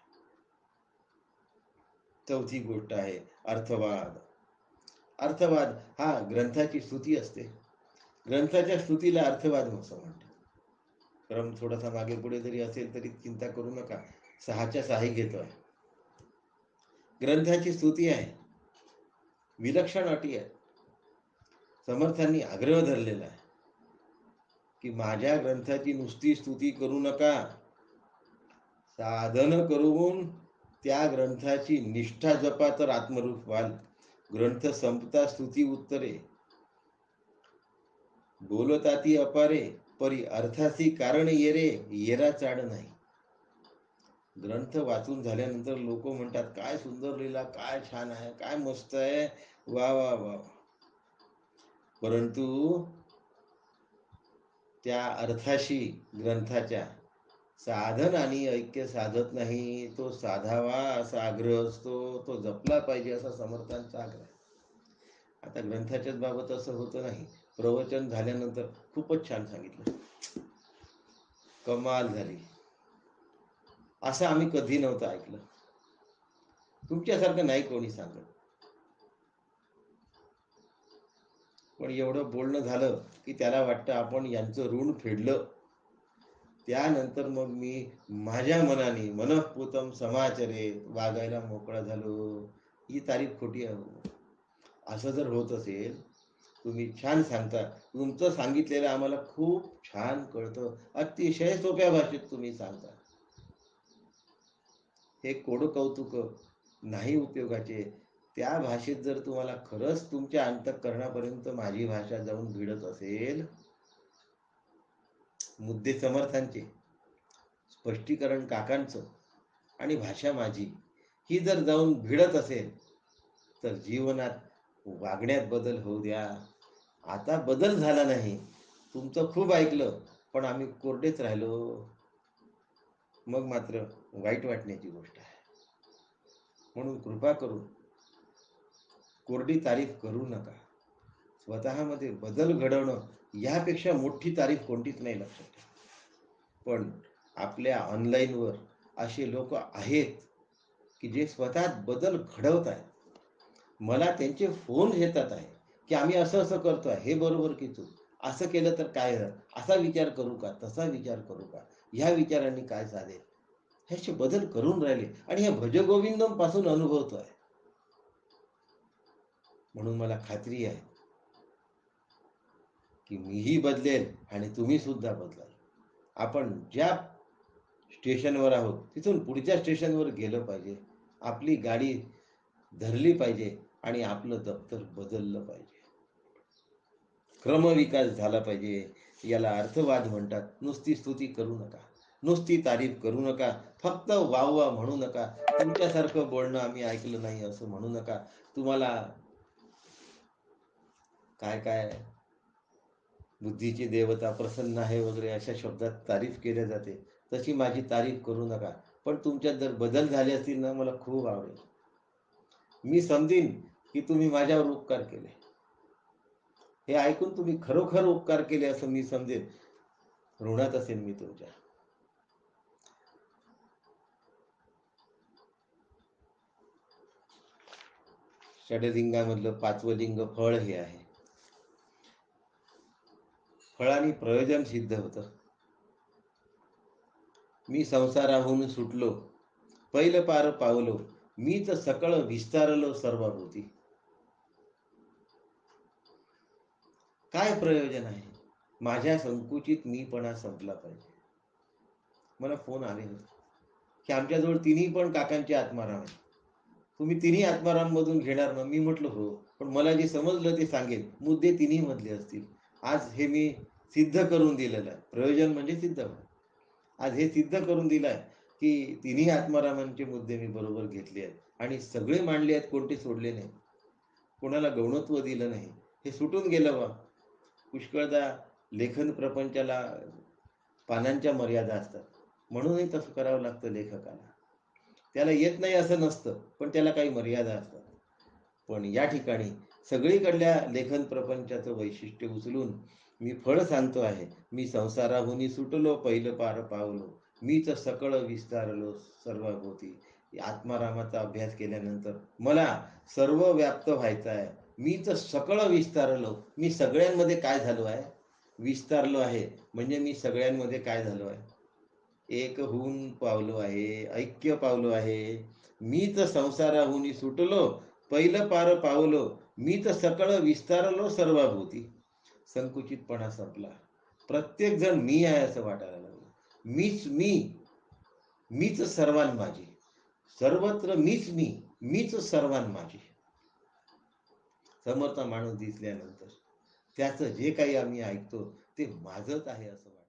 चौथी गोष्ट आहे अर्थवाद. अर्थवाद हा ग्रंथाची स्तुती असते. ग्रंथाच्या स्तुतीला अर्थवाद असं म्हणतात. क्रम थोडासा मागे पुढे जरी असेल तरी चिंता करू नका, 6च्या 6 घेतोय. ग्रंथाची स्तुती आहे, विलक्षण अटी आहे. समर्थांनी आग्रह धरलेला आहे की माझ्या ग्रंथाची नुसती स्तुती करू नका, साधन करून त्या ग्रंथाची निष्ठा जपा तर आत्मरूप व्हाल. ग्रंथ संपता स्तुती उत्तरे. बोलताती अपारे, परी अर्थासी कारण येरे, येरा चाड नाही. ग्रंथ वाचून झाल्यानंतर लोक म्हणतात, काय सुंदर लिहिला, काय छान आहे, काय मस्त आहे, वा वा वा. परंतु त्या अर्थाशी ग्रंथाच्या साधन आणि ऐक्य साधत नाही. तो साधावा असा आग्रह असतो, तो जपला पाहिजे असा समर्थांचा आग्रह. आता ग्रंथाच्याच बाबत असं होतं नाही. प्रवचन झाल्यानंतर खूपच छान सांगितलं, कमाल झाली, असं आम्ही कधी नव्हतं ऐकलं, तुमच्यासारखं नाही कोणी सांगत. पण एवढं बोलणं झालं की त्याला वाटतं आपण यांचं ऋण फेडलं. त्यानंतर मग मी माझ्या मनाने मनःपूतम समाचरे वागायला मोकळा झालो. ही तारीफ खोटी आहे. असं जर होत असेल, तुम्ही छान सांगता, तुमचं सांगितलेलं आम्हाला खूप छान कळतं, अतिशय सोप्या भाषेत तुम्ही सांगता. हे कोड कौतुक नाही उपयोगाचे. त्या भाषेत जर तुम्हाला खरंच तुमच्या अंतःकरणापर्यंत माझी भाषा जाऊन भिडत असेल, मुद्दे समर्थांचे, स्पष्टीकरण काकांचं आणि भाषा माझी ही जर जाऊन भिडत असेल, तर जीवनात वागण्यात बदल होऊ द्या. आता बदल झाला नाही, तुमचं खूप ऐकलं पण आम्ही कोरडेच राहिलो, मग मात्र वाईट वाटण्याची गोष्ट आहे. म्हणून कृपा करून कोरडी तारीफ करू नका. स्वतःमध्ये बदल घडवणं यापेक्षा मोठी तारीफ कोणतीच नाही लक्षात ठेवा. पण आपल्या ऑनलाईनवर असे लोक आहेत की जे स्वतः बदल घडवत आहेत. मला त्यांचे फोन येतात आहे की आम्ही असं असं करतोय, हे बरोबर की चूक, असं केलं तर काय, असा विचार करू का, तसा विचार करू का, ह्या विचारांनी काय चालेल, ह्याचे बदल करून राहिले आणि हे भजगोविंदम पासून अनुभवतोय. म्हणून मला खात्री आहे की मीही बदलेल आणि तुम्ही सुद्धा बदलाल. आपण ज्या स्टेशनवर आहोत तिथून पुढच्या स्टेशनवर गेलं पाहिजे, आपली गाडी धरली पाहिजे आणि आपलं दप्तर बदललं पाहिजे. क्रमविकास झाला पाहिजे. याला अर्थवाद म्हणतात. नुसती स्तुती करू नका, नुसती तारीफ करू नका, फक्त वाह म्हणू नका. तुमच्यासारखं बोलणं आम्ही ऐकलं नाही असं म्हणू नका. तुम्हाला काय काय बुद्धीची देवता प्रसन्न आहे वगैरे अशा शब्दात तारीफ केल्या जाते, तशी माझी तारीफ करू नका. पण तुमच्यात जर बदल झाले असतील ना, मला खूप आवडेल. मी समजीन की तुम्ही माझ्यावर उपकार केले. हे ऐकून तुम्ही खरोखर उपकार केले असं मी समजेन. ऋणात असेल मी तुमच्या. षडलिंगामधलं 5वं लिंग फळ हे आहे. फळाने प्रयोजन सिद्ध होतं. मी संसाराहून सुटलो, पैल पार पावलो, मीच सकळ विस्तारलो सर्वभूती. काय प्रयोजन आहे? माझ्या संकुचित मीपणा संपला पाहिजे. मला फोन आले होते की आमच्याजवळ तिन्ही पण काकांचे आत्माराम आहेत, तुम्ही तिन्ही आत्माराममधून घेणार ना? मी म्हटलं हो, पण मला जे समजलं ते सांगेल. मुद्दे तिन्ही मधले असतील. आज हे मी सिद्ध करून दिलेलं आहे. प्रयोजन म्हणजे सिद्ध होणं. आज हे सिद्ध करून दिलं आहे की तिन्ही आत्मारामांचे मुद्दे मी बरोबर घेतले आहेत आणि सगळे मांडले आहेत, कोणते सोडले नाही, कोणाला गौणत्व दिलं नाही. हे सुटून गेलं बा. पुष्कळदा लेखन प्रपंचाला पानांच्या मर्यादा असतात, म्हणूनही तसं करावं लागतं लेखकाला. त्याला येत नाही असं नसतं, पण त्याला काही मर्यादा असतात. पण या ठिकाणी सगळीकडल्या लेखन प्रपंचाचं वैशिष्ट्य उचलून मी फळ सांगतो आहे. मी संसाराहुनी सुटलो, पहिलं पार पावलो, मीच सकळ विस्तारलो सर्वभोवती. आत्मारामाचा अभ्यास केल्यानंतर मला सर्व व्याप्त व्हायचं आहे. मीच सकळ विस्तारलो. मी सगळ्यांमध्ये काय झालो आहे? विस्तारलो आहे. म्हणजे मी सगळ्यांमध्ये काय झालो आहे? एक होऊन पावलो आहे, ऐक्य पावलो आहे. मीच संसाराहुनी सुटलो, पहिलं पार पावलो, मीच सकळ विस्तारलो सर्वभूती. संकुचितपणा संपला. प्रत्येक जण मी आहे असं वाटायला लागलं. मीच सर्वान माझी, सर्वत्र मीच सर्वान माझी. समोरचा माणूस दिसल्यानंतर त्याचं जे काही आम्ही ऐकतो ते माझंच आहे असं वाटतं.